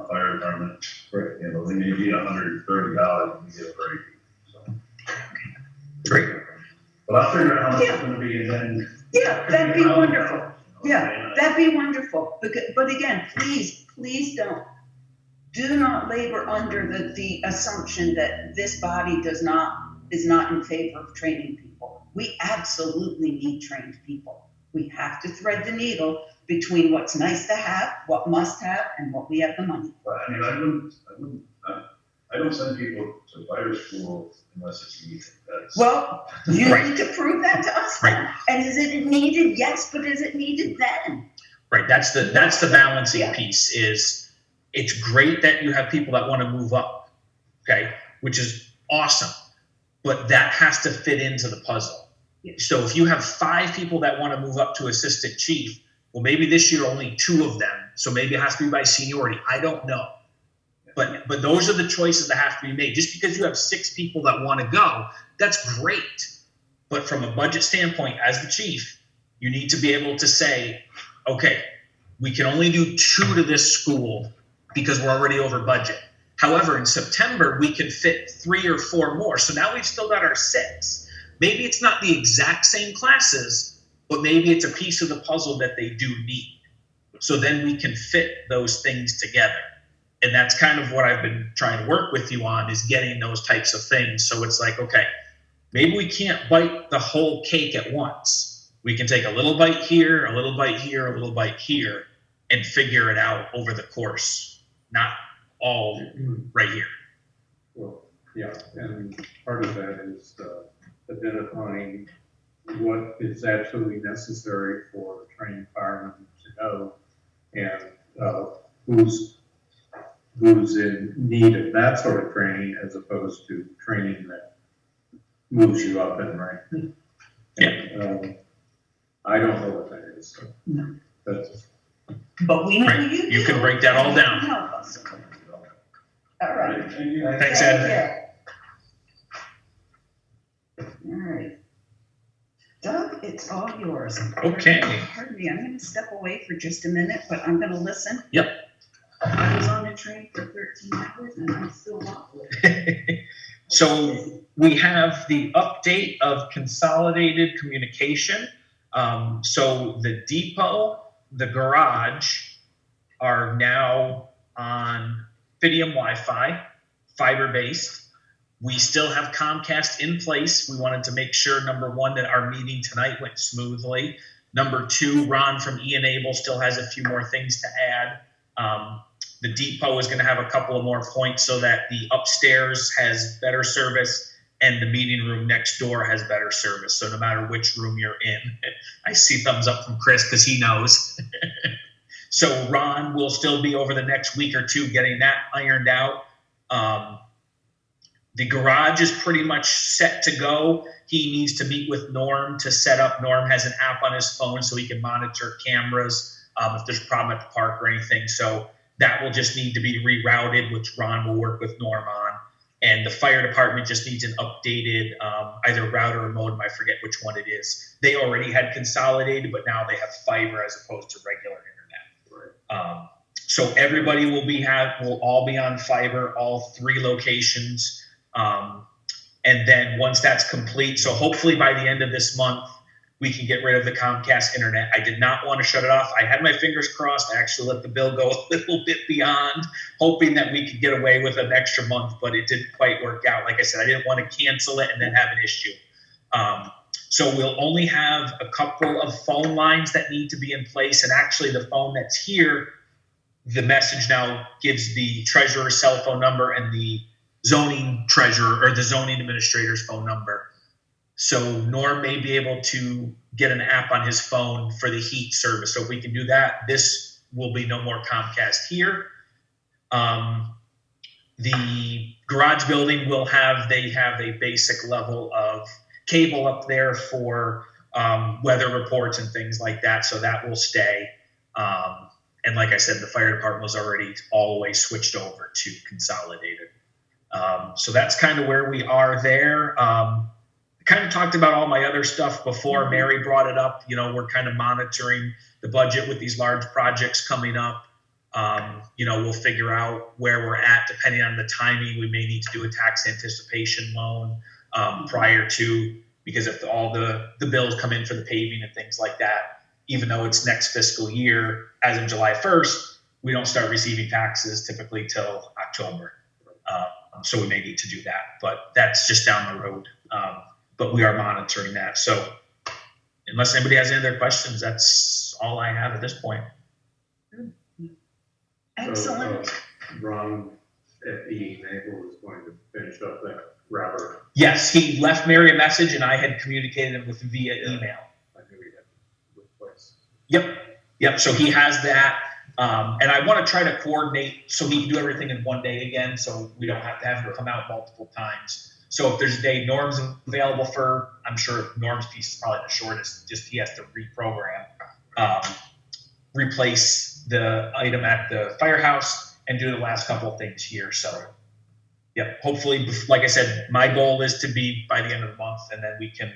fire department, Right. you know, they may be $130 and we get a break, so. Great. But I'll figure out how much it's gonna be and then. Yeah, that'd be wonderful. Yeah, Okay. that'd be wonderful. But again, please do not labor under the assumption that this body is not in favor of training people. We absolutely need trained people. We have to thread the needle between what's nice to have, what must have, and what we have the money for. But I mean, I don't send people to fire school unless it's needed. That's. Well, you Right. need to prove that to us then. And is it needed? Yes, but is it needed then? Right. That's the balancing Yeah. piece. Is it's great that you have people that want to move up, okay, which is awesome, but that has to fit into the puzzle. Yeah. So if you have 5 people that want to move up to assistant chief, well, maybe this year only 2 of them, so maybe it has to be by seniority. I don't know. But those are the choices that have to be made. Just because you have 6 people that want to go, that's great. But from a budget standpoint, as the chief, you need to be able to say, okay, we can only do 2 to this school because we're already over budget. However, in September, we can fit 3 or 4 more. So now we've still got our 6. Maybe it's not the exact same classes, but maybe it's a piece of the puzzle that they do need. So then we can fit those things together. And that's kind of what I've been trying to work with you on, is getting those types of things. So it's like, okay, maybe we can't bite the whole cake at once. We can take a little bite here, a little bite here, a little bite here, and figure it out over the course, not all right here. Well, yeah, and part of that is identifying what is absolutely necessary for trained firemen to know, and who's in need of that sort of training, as opposed to training that moves you up in rank. Yeah. I don't know what that is. So No. that's But we know Right. you do. You can break that all down. Help us. All right. Thanks, Ed. All right. Doug, it's all yours. Okay. Pardon me, I'm gonna step away for just a minute, but I'm gonna listen. Yep. I was on the train for 13 hours and I'm still not. So we have the update of consolidated communication. So the depot, the garage are now on Fidium Wi-Fi, fiber-based. We still have Comcast in place. We wanted to make sure, number one, that our meeting tonight went smoothly. Number two, Ron from eEnable still has a few more things to add. The depot is going to have a couple of more points so that the upstairs has better service and the meeting room next door has better service. So no matter which room you're in, I see thumbs up from Chris because he knows. So Ron will still be over the next week or two getting that ironed out. The garage is pretty much set to go. He needs to meet with Norm to set up. Norm has an app on his phone so he can monitor cameras if there's a problem at the park or anything. So that will just need to be rerouted, which Ron will work with Norm on. And the fire department just needs an updated either router or modem. I forget which one it is. They already had consolidated, but now they have fiber as opposed to regular internet. So everybody will all be on fiber, all 3 locations. And then once that's complete, so hopefully by the end of this month, we can get rid of the Comcast internet. I did not want to shut it off. I had my fingers crossed. I actually let the bill go a little bit beyond, hoping that we could get away with an extra month, but it didn't quite work out. Like I said, I didn't want to cancel it and then have an issue. So we'll only have a couple of phone lines that need to be in place. And actually the phone that's here, the message now gives the treasurer's cell phone number and the zoning treasurer or the zoning administrator's phone number. So Norm may be able to get an app on his phone for the heat service. So if we can do that, this will be no more Comcast here. The garage building they have a basic level of cable up there for weather reports and things like that. So that will stay. And like I said, the fire department was already all the way switched over to consolidated. So that's kind of where we are there. Kind of talked about all my other stuff before. Mary brought it up. We're kind of monitoring the budget with these large projects coming up. We'll figure out where we're at depending on the timing. We may need to do a tax anticipation loan prior to, because if all the bills come in for the paving and things like that, even though it's next fiscal year, as of July 1st, we don't start receiving taxes typically till October. So we may need to do that, but that's just down the road. But we are monitoring that. So unless anybody has any other questions, that's all I have at this point. Excellent. So, Ron at eEnable is going to finish up that router. Yes, he left Mary a message and I had communicated with him via email. I knew he had to replace. Yep. So he has that. And I want to try to coordinate so he can do everything in one day again, so we don't have to have him come out multiple times. So if there's a day Norm's available for, I'm sure Norm's piece is probably the shortest, just he has to reprogram, replace the item at the firehouse and do the last couple of things here. So, yep, hopefully, like I said, my goal is to be by the end of the month, and then we can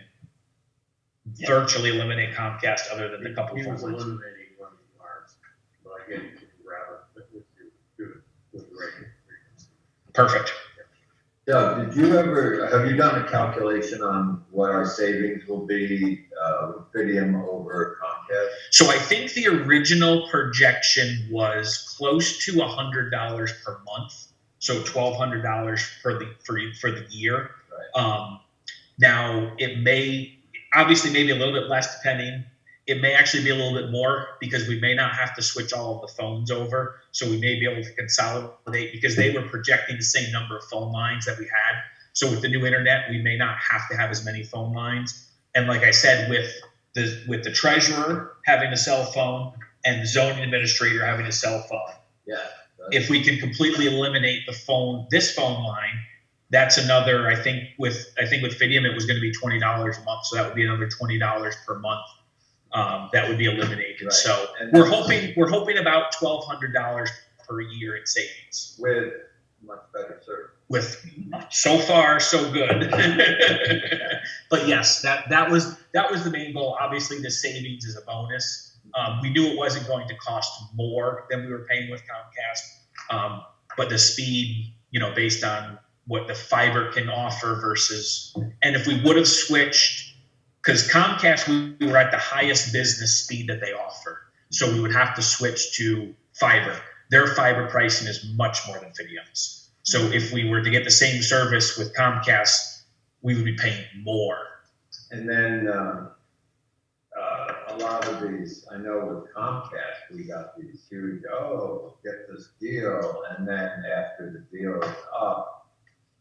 virtually eliminate Comcast other than the couple He phone was lines. eliminating one of ours, but I get you to router with the regular frequency. Perfect. Doug, have you done a calculation on what our savings will be, with Fidium over Comcast? So I think the original projection was close to $100 per month, so $1,200 for the year. Right. Now it may obviously maybe a little bit less depending. It may actually be a little bit more because we may not have to switch all of the phones over. So we may be able to consolidate because they were projecting the same number of phone lines that we had. So with the new internet, we may not have to have as many phone lines. And like I said, with the treasurer having a cell phone and the zoning administrator having a cell phone, Yeah. if we can completely eliminate this phone line, that's another. I think with Fidium, it was going to be $20 a month, so that would be another $20 per month. That would be eliminated. Right. So And we're hoping about $1,200 per year in savings. With much better service. With so far so good. But yes, that was the main goal. Obviously, the savings is a bonus. We knew it wasn't going to cost more than we were paying with Comcast, but the speed, based on what the fiber can offer versus, and if we would have switched. Because Comcast, we were at the highest business speed that they offer. So we would have to switch to fiber. Their fiber pricing is much more than Fidium's. So if we were to get the same service with Comcast, we would be paying more. And then a lot of these, I know with Comcast, we got these huge, get this deal. And then after the deal is up,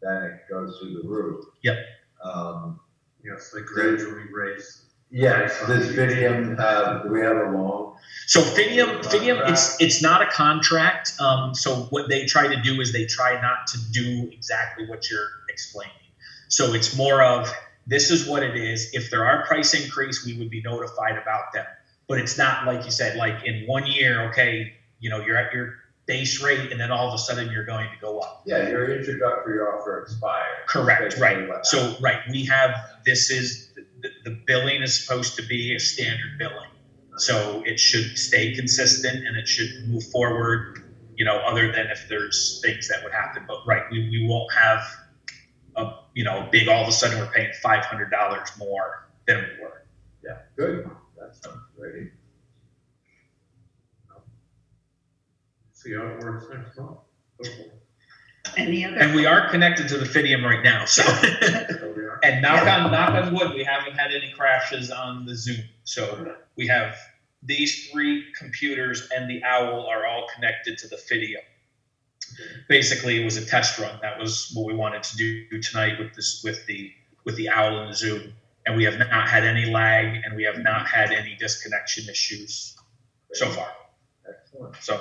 then it goes through the roof. Yep. Yes, they gradually raise. Yes, does Fidium do we have a long? So Fidium, it's not a contract. So what they try to do is they try not to do exactly what you're explaining. So it's more of, this is what it is. If there are price increase, we would be notified about them. But it's not like you said, like in 1 year, okay, you're at your base rate and then all of a sudden you're going to go up. Yeah, your introductory offer expired. Correct, right. So, right, we have, the billing is supposed to be a standard billing. So it should stay consistent and it should move forward, other than if there's things that would happen. But right, we won't have a big, all of a sudden we're paying $500 more than we were. Yeah, good. That sounds great. See how it works next month. Any other? And we are connected to the Fidium right now, so. So we are. And knock on wood, we haven't had any crashes on the Zoom. So we have these 3 computers and the Owl are all connected to the Fidium. Basically, it was a test run. That was what we wanted to do tonight with the Owl and the Zoom. And we have not had any lag and we have not had any disconnection issues so far. Excellent. So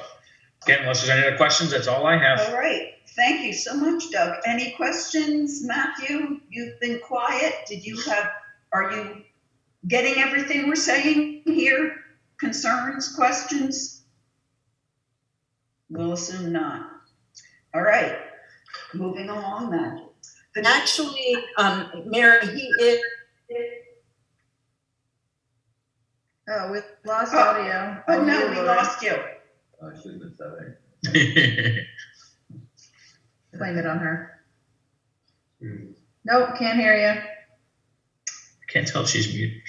again, unless there's any other questions, that's all I have. All right. Thank you so much, Doug. Any questions, Matthew? You've been quiet. Are you getting everything we're saying here? Concerns, questions? We'll assume not. All right. Moving along then. Actually, Mary, he is. Oh, we lost audio. Oh, no, we lost you. I shouldn't have said anything. Blame it on her. Nope, can't hear you. I can't tell if she's muted.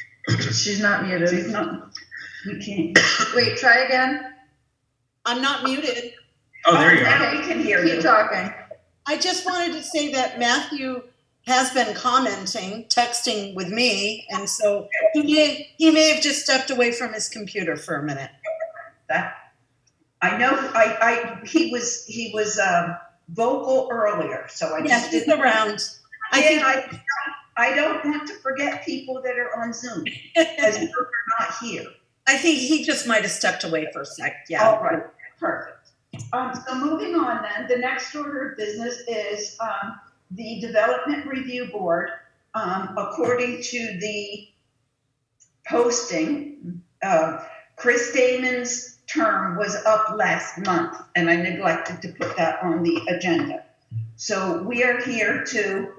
She's not muted. She's not. We can't. Wait, try again. I'm not muted. Oh, there you Now are. we can hear Keep you. talking. I just wanted to say that Matthew has been texting with me, and so he may have just stepped away from his computer for a minute. That I know. He was vocal earlier, so I Yeah, just he's didn't. around. I don't want to forget people that are on Zoom as if they're not here. I think he just might have stepped away for a sec. Yeah. All right, perfect. So moving on then, the next order of business is the Development Review Board. According to the posting, Chris Damon's term was up last month, and I neglected to put that on the agenda. So we are here to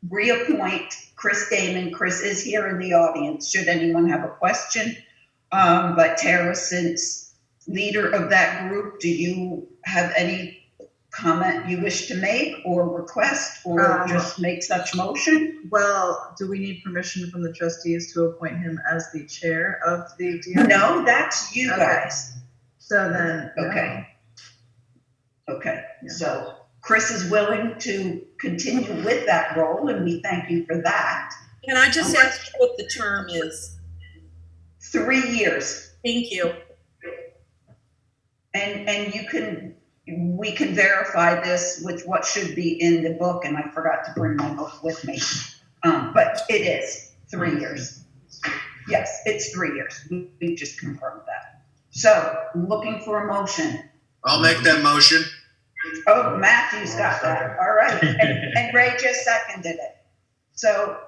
reappoint Chris Damon. Chris is here in the audience, should anyone have a question. But Tara, since leader of that group, do you have any comment you wish to make or request or just make such motion? Well, do we need permission from the trustees to appoint him as the chair of the DRC? No, that's you Okay. guys. So then, no. Okay. Okay, Yeah. so Chris is willing to continue with that role, and we thank you for that. Can I just ask you what the term is? 3 years, Thank you. and we can verify this with what should be in the book, and I forgot to bring my book with me. But it is 3 years. Yes, it's 3 years. We just confirmed that. So, looking for a motion. I'll make that motion. Oh, Matthew's got that. All right. And Ray just seconded it. So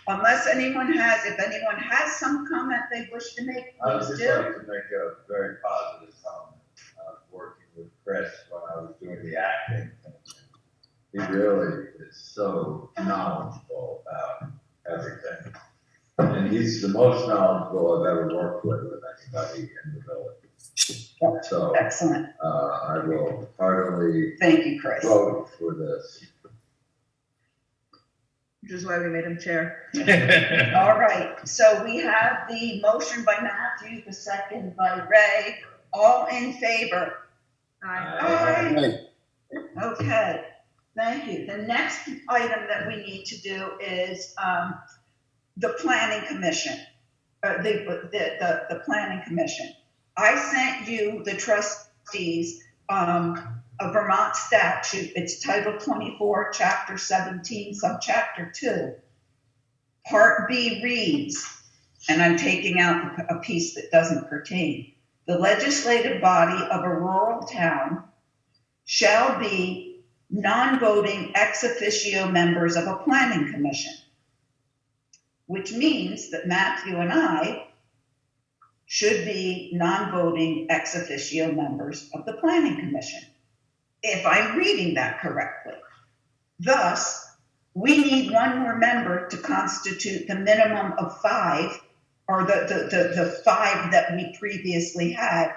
unless if anyone has some comment they wish to make, I would please just do. like to make a very positive comment. Working with Chris when I was doing the acting. He really is so knowledgeable about everything. And he's the most knowledgeable I've ever worked with anybody in the village. So, Excellent. I will heartily Thank you, Chris. vote for this. Which is why we made him chair. All right. So we have the motion by Matthew, the second by Ray. All in favor? Aye. Okay, thank you. The next item that we need to do is the planning commission. The planning commission. I sent you, the trustees, a Vermont statute. It's Title 24, Chapter 17, Subchapter 2. Part B reads, and I'm taking out a piece that doesn't pertain. The legislative body of a rural town shall be non-voting ex officio members of a planning commission, which means that Matthew and I should be non-voting ex officio members of the planning commission, if I'm reading that correctly. Thus, we need one more member to constitute the minimum of 5, or the 5 that we previously had,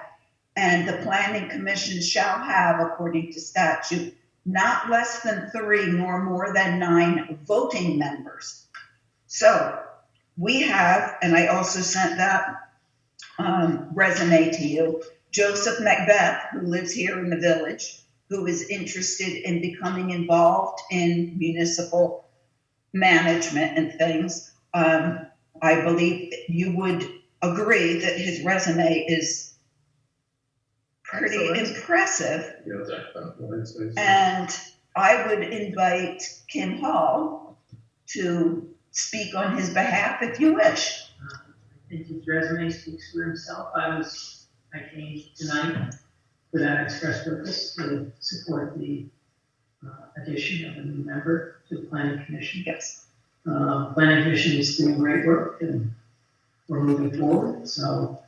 and the planning commission shall have, according to statute, not less than 3 nor more than 9 voting members. So we have, and I also sent that resume to you, Joseph Macbeth, who lives here in the village, who is interested in becoming involved in municipal management and things. I believe you would agree that his resume is pretty impressive. And I would invite Kim Hall to speak on his behalf if you wish. I think his resume speaks for himself. I came tonight for that express purpose to support the addition of a new member to the planning commission. Yes. Planning commission is doing great work and we're moving forward, so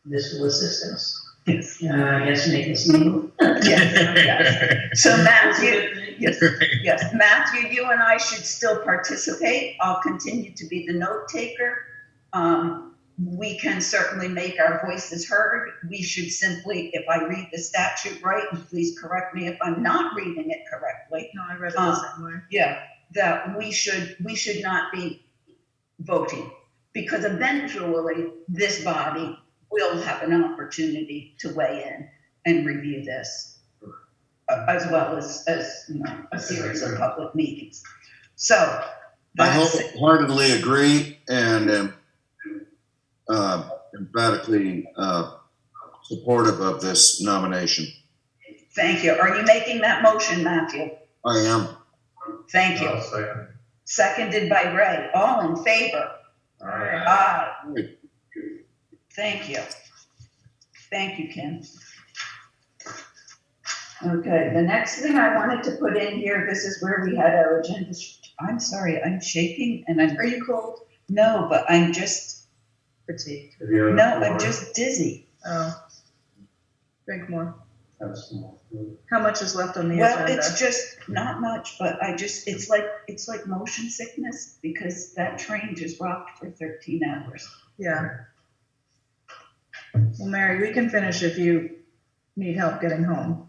this will assist us. Yes. I guess make us move. Yes. So Matthew, yes, Matthew, you and I should still participate. I'll continue to be the note taker. We can certainly make our voices heard. We should simply, if I read the statute right, and please correct me if I'm not reading it correctly. No, I read it the same way. Yeah, that we should not be voting, because eventually this body will have an opportunity to weigh in and review this, as well as a series of public meetings. So I that's wholeheartedly agree and am emphatically supportive of this nomination. Thank you. Are you making that motion, Matthew? I am. Thank you. Seconded by Ray. All in favor? Aye. Thank you. Thank you, Kim. Okay, the next thing I wanted to put in here, this is where we had our agenda. I'm sorry, I'm shaking and Are you cold? no, but I'm just, Fatigued. no, I'm just dizzy. Oh. Drink more. Have some more food. How much is left on the Well, agenda? it's just not much, but it's like motion sickness, because that train just rocked for 13 hours. Yeah. Well, Mary, we can finish if you need help getting home.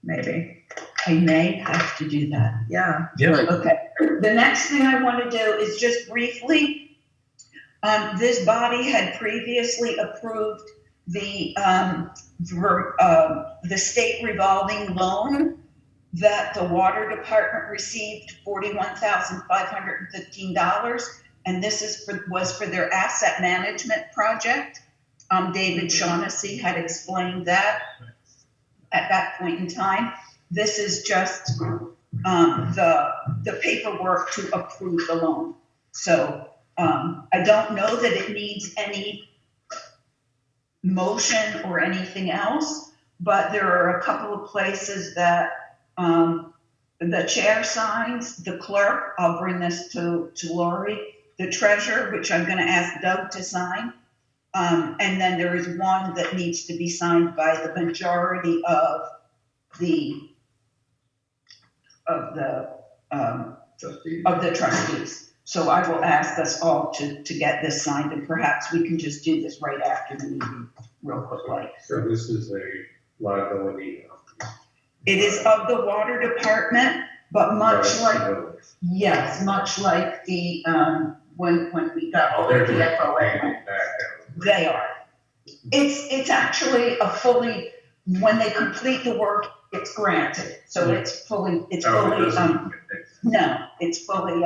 maybe. I may have to do that. Yeah. Okay, the next thing I want to do is just briefly, this body had previously approved the state revolving loan that the water department received $41,515, and this was for their asset management project. David Shaughnessy had explained that at that point in time. This is just the paperwork to approve the loan. So I don't know that it needs any motion or anything else, but there are a couple of places that the chair signs, the clerk, I'll bring this to Lori, the treasurer, which I'm going to ask Doug to sign. And then there is one that needs to be signed by the majority of the trustees. So I will ask us all to get this signed, and perhaps we can just do this right after the meeting, real quickly. So this is a liability. It is of the water department, but much like, yes, much like the, when we got all the FOA. They are. It's actually a fully, when they complete the work, it's granted. So it's fully, no, it's fully,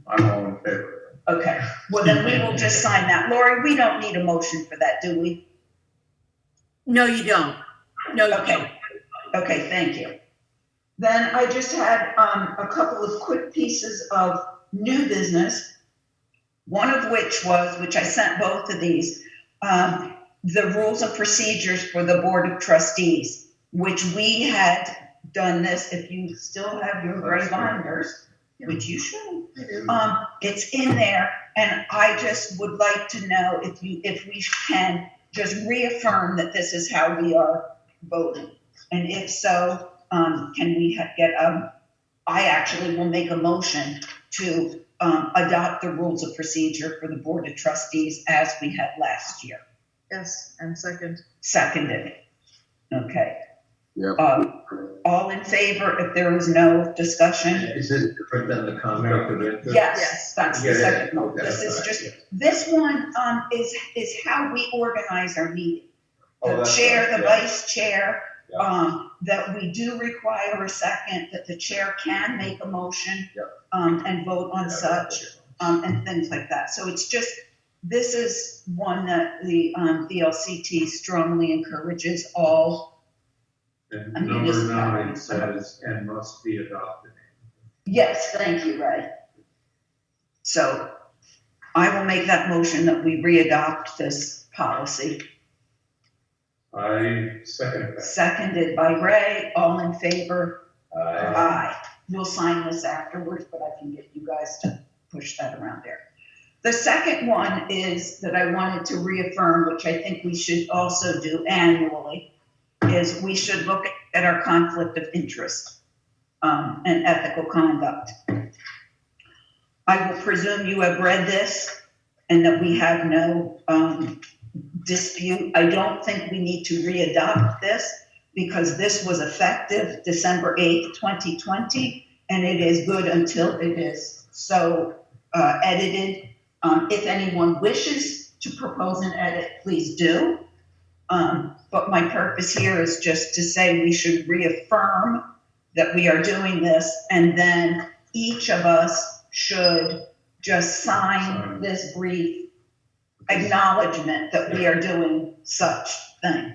I'm all in favor. okay. Well, then we will just sign that. Lori, we don't need a motion for that, do we? No, you don't. No, you don't. Okay. Okay, thank you. Then I just had a couple of quick pieces of new business. One of which I sent both of these, the rules and procedures for the Board of Trustees, which we had done this, if you still have your gray binders, which you should. It's in there, and I just would like to know if we can just reaffirm that this is how we are voting. And if so, can we get, I actually will make a motion to adopt the rules of procedure for the Board of Trustees as we had last year. Yes, and second. Seconded. Okay. Yep. All in favor if there was no discussion? Is this different than the conflict of interest? Yes, that's the Yeah, second one. okay, This is all right, just, yeah. this one is how we organize our meeting. Oh, The that's chair, right, the yeah. vice chair, that we do require a second, that the chair can make a motion and vote on such, and things like that. So it's just, this is one that the VLCT strongly encourages all. And I mean, number this- 9 says, and must be adopted. Yes, thank you, Ray. So I will make that motion that we readopt this policy. I second that. Seconded by Ray, all in favor? Aye. Aye. We'll sign this afterwards, but I can get you guys to push that around there. The second one is that I wanted to reaffirm, which I think we should also do annually, is we should look at our conflict of interest and ethical conduct. I will presume you have read this and that we have no dispute. I don't think we need to readopt this because this was effective December 8th, 2020, and it is good until it is so edited. If anyone wishes to propose an edit, please do. But my purpose here is just to say we should reaffirm that we are doing this, and then each of us should just sign this brief acknowledgement that we are doing such thing.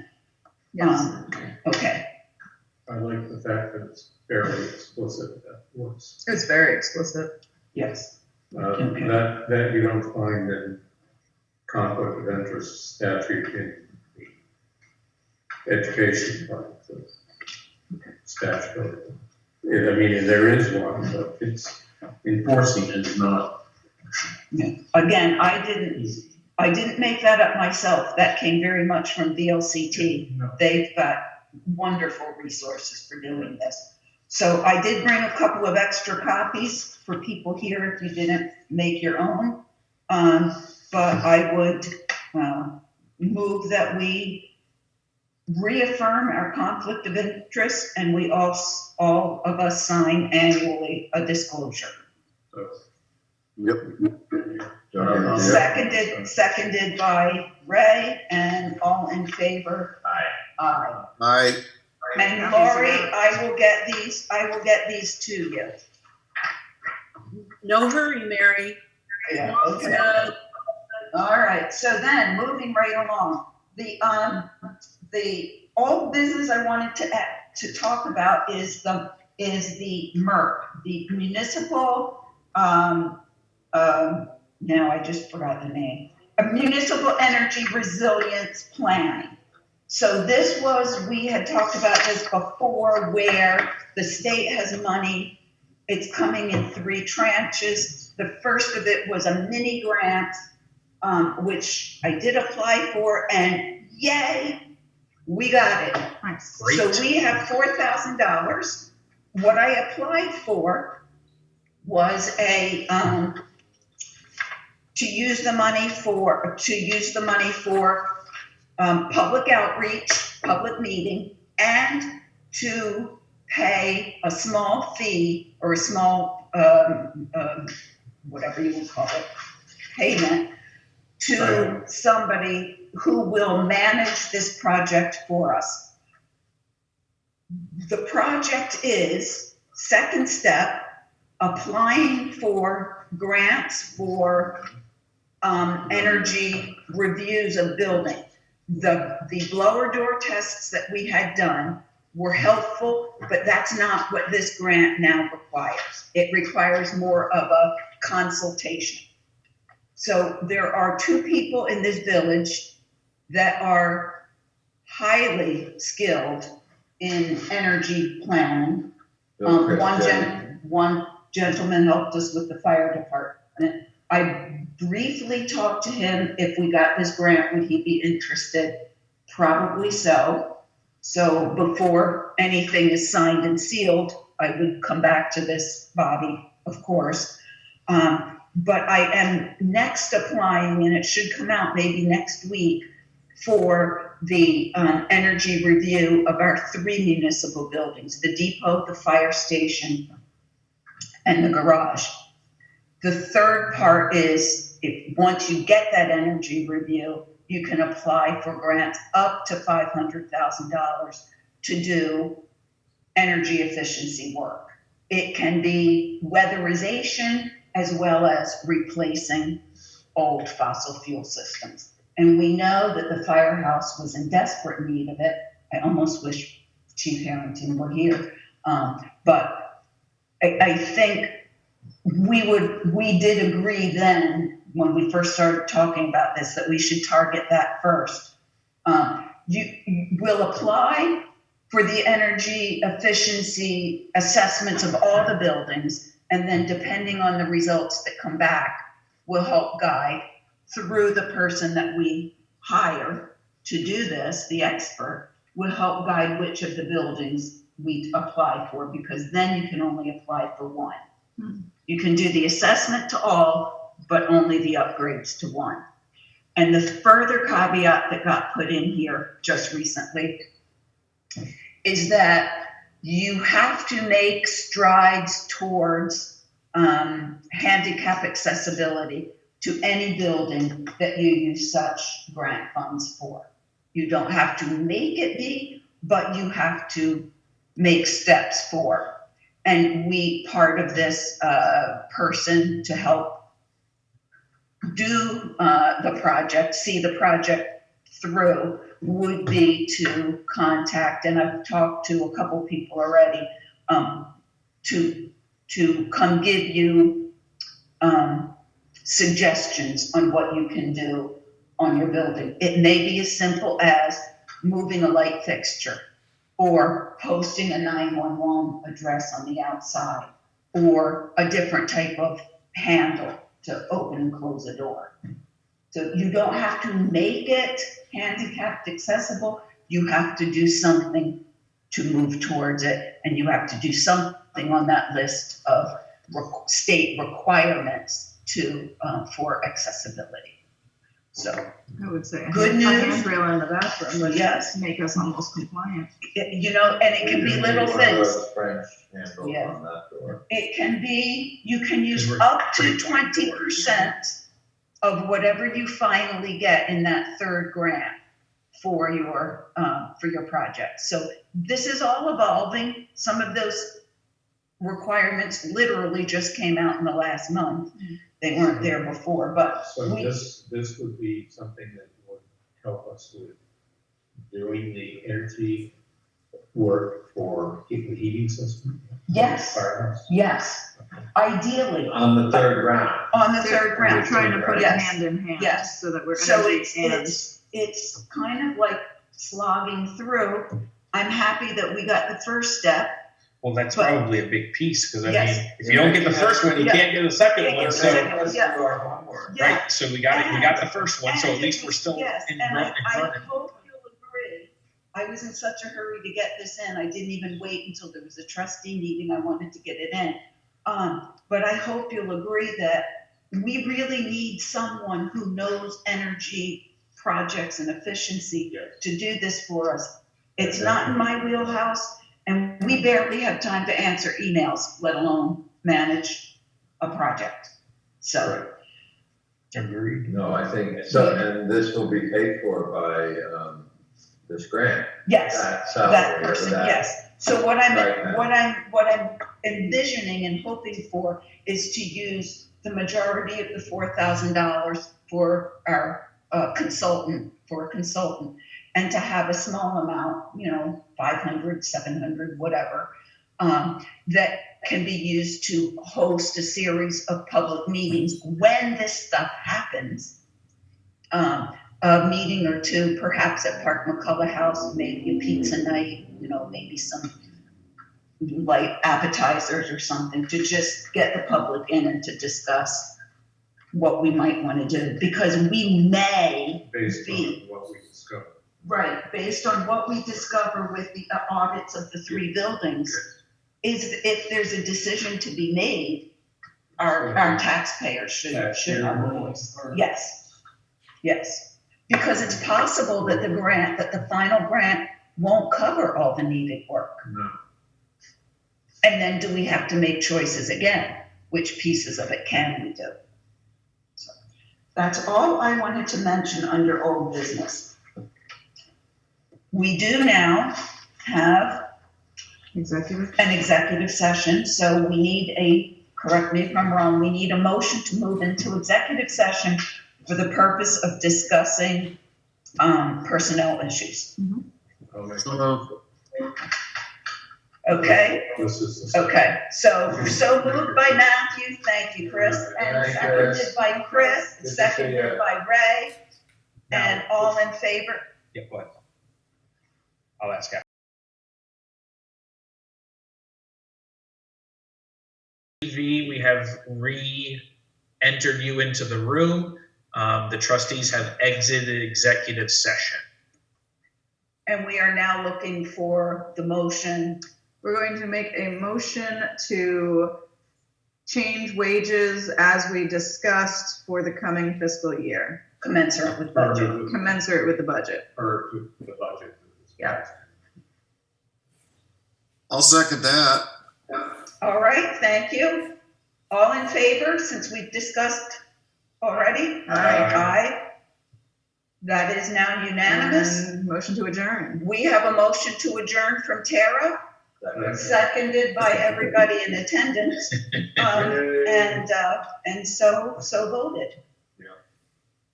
Yes. Okay. I like the fact that it's fairly explicit. That works. It's very explicit. Yes. Okay. That you don't find in conflict of interest statute in the education part of the statute. I mean, there is one, but it's enforcing it is not. Again, I didn't make that up myself. That came very much from VLCT. No. They've got wonderful resources for doing this. So I did bring a couple of extra copies for people here if you didn't make your own. But I would move that we reaffirm our conflict of interest, and we all of us sign annually a disclosure. So, Yep. Seconded by Ray, and all in favor? Aye. I, And Lori, I will get these to you. No hurry, Mary. Yeah, okay. All right, so then, moving right along, the old business I wanted to talk about is the MERP, the Municipal, now I just forgot the name, a Municipal Energy Resilience Planning. So this was, we had talked about this before, where the state has money. It's coming in 3 tranches. The first of it was a mini grant, which I did apply for, and yay, we got it. Nice. Great. So we have $4,000. What I applied for was to use the money for public outreach, public meeting, and to pay a small fee or a small, whatever you would call it, payment to somebody who will manage this project for us. The project is, second step, applying for grants for energy reviews of building. The blower door tests that we had done were helpful, but that's not what this grant now requires. It requires more of a consultation. So there are 2 people in this village that are highly skilled in energy planning. One gentleman helped us with the fire department. I briefly talked to him, if we got this grant, would he be interested? Probably so. So before anything is signed and sealed, I would come back to this body, of course. But I am next applying, and it should come out maybe next week, for the energy review of our 3 municipal buildings, the depot, the fire station, and the garage. The third part is, once you get that energy review, you can apply for grants up to $500,000 to do energy efficiency work. It can be weatherization as well as replacing old fossil fuel systems. And we know that the firehouse was in desperate need of it. I almost wish Chief Harrington were here. But I think we did agree then, when we first started talking about this, that we should target that first. You will apply for the energy efficiency assessments of all the buildings, and then depending on the results that come back, will help guide through the person that we hire to do this, the expert, will help guide which of the buildings we apply for, because then you can only apply for 1. You can do the assessment to all, but only the upgrades to 1. And the further caveat that got put in here just recently is that you have to make strides towards handicap accessibility to any building that you use such grant funds for. You don't have to make it be, but you have to make steps for. And part of this person to help do the project, see the project through, would be to contact, and I've talked to a couple people already, to come give you suggestions on what you can do on your building. It may be as simple as moving a light fixture, or posting a 911 address on the outside, or a different type of handle to open and close a door. So you don't have to make it handicapped accessible. You have to do something to move towards it, and you have to do something on that list of state requirements for accessibility. So, I would say. Good a news. handrail in the bathroom would Yes. make us almost compliant. you know, and it can be little One of things. those French handles Yeah. on that door. It can be, you can use Because we're up to pretty wide 20% of whatever you finally get in that third grant for your project. So this is all evolving. Some of those requirements literally just came out in the last month. They weren't there before, but So this would be something that would help us with doing the energy work for the heating system? yes, Firehouse? yes, ideally On the third round. on the third We're grant. trying to put it Yes. hand in hand. Yes. So that we're So energy and. it's kind of like slogging through. I'm happy that we got the first step. Well, that's But- probably a big piece, because I Yes. mean, if you don't get the first one, you Yeah. can't get the second Can't one, get the so. second one. Let's do Yeah. our homework. Yeah. Right, so we got the first one, so at And- least we're still yes, in and running. I hope you'll agree. I was in such a hurry to get this in. I didn't even wait until there was a trustee meeting. I wanted to get it in. But I hope you'll agree that we really need someone who knows energy projects and efficiency Yes. to do this for us. It's not in my wheelhouse, and we barely have time to answer emails, let alone manage a project. So, Agreed. No, I think, so, and this will be paid for by, this grant. yes. That salary That or person, that- yes. So what Right now. I'm envisioning and hoping for is to use the majority of the $4,000 for our consultant, and to have a small amount, 500, 700, whatever, that can be used to host a series of public meetings when this stuff happens. A meeting or two, perhaps at Park McCullough House, maybe a pizza night, maybe some light appetizers or something, to just get the public in and to discuss what we might want to do, because we may Based be, on what we discovered. right, based on what we discover with the audits of the three buildings, is if there's a decision to be made, our taxpayers should have a voice. Yes. Because it's possible that the final grant won't cover all the needed work. No. And then do we have to make choices again? Which pieces of it can we do? So that's all I wanted to mention under old business. We do now have Executive. an executive session, so we need correct me if I'm wrong, we need a motion to move into executive session for the purpose of discussing personnel issues. I'll make- Okay? This is the. Okay, so moved by Matthew, thank you, Chris, and Thank you, seconded Chris. by Chris, Good to see seconded you. by Ray, and all in favor? Yeah, what? I'll ask after. We have re-entered you into the room. The trustees have exited executive session. And we are now looking for the motion. We're going to make a motion to change wages as we discussed for the coming fiscal year, Commensurate with budget. commensurate with the budget. Or to the budget. Yeah. I'll second that. All right, thank you. All in favor, since we've discussed already? Aye. That is now unanimous. And motion to adjourn. We have a motion to adjourn from Tara, seconded by everybody in attendance, and so voted. Yeah.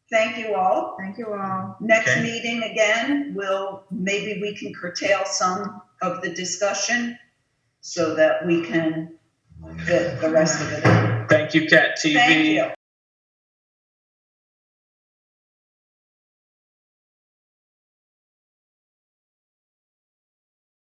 Thank you all. Thank you all. Next Okay. meeting again, maybe we can curtail some of the discussion so that we can get the rest of it in. Thank you, Cat TV. Thank you.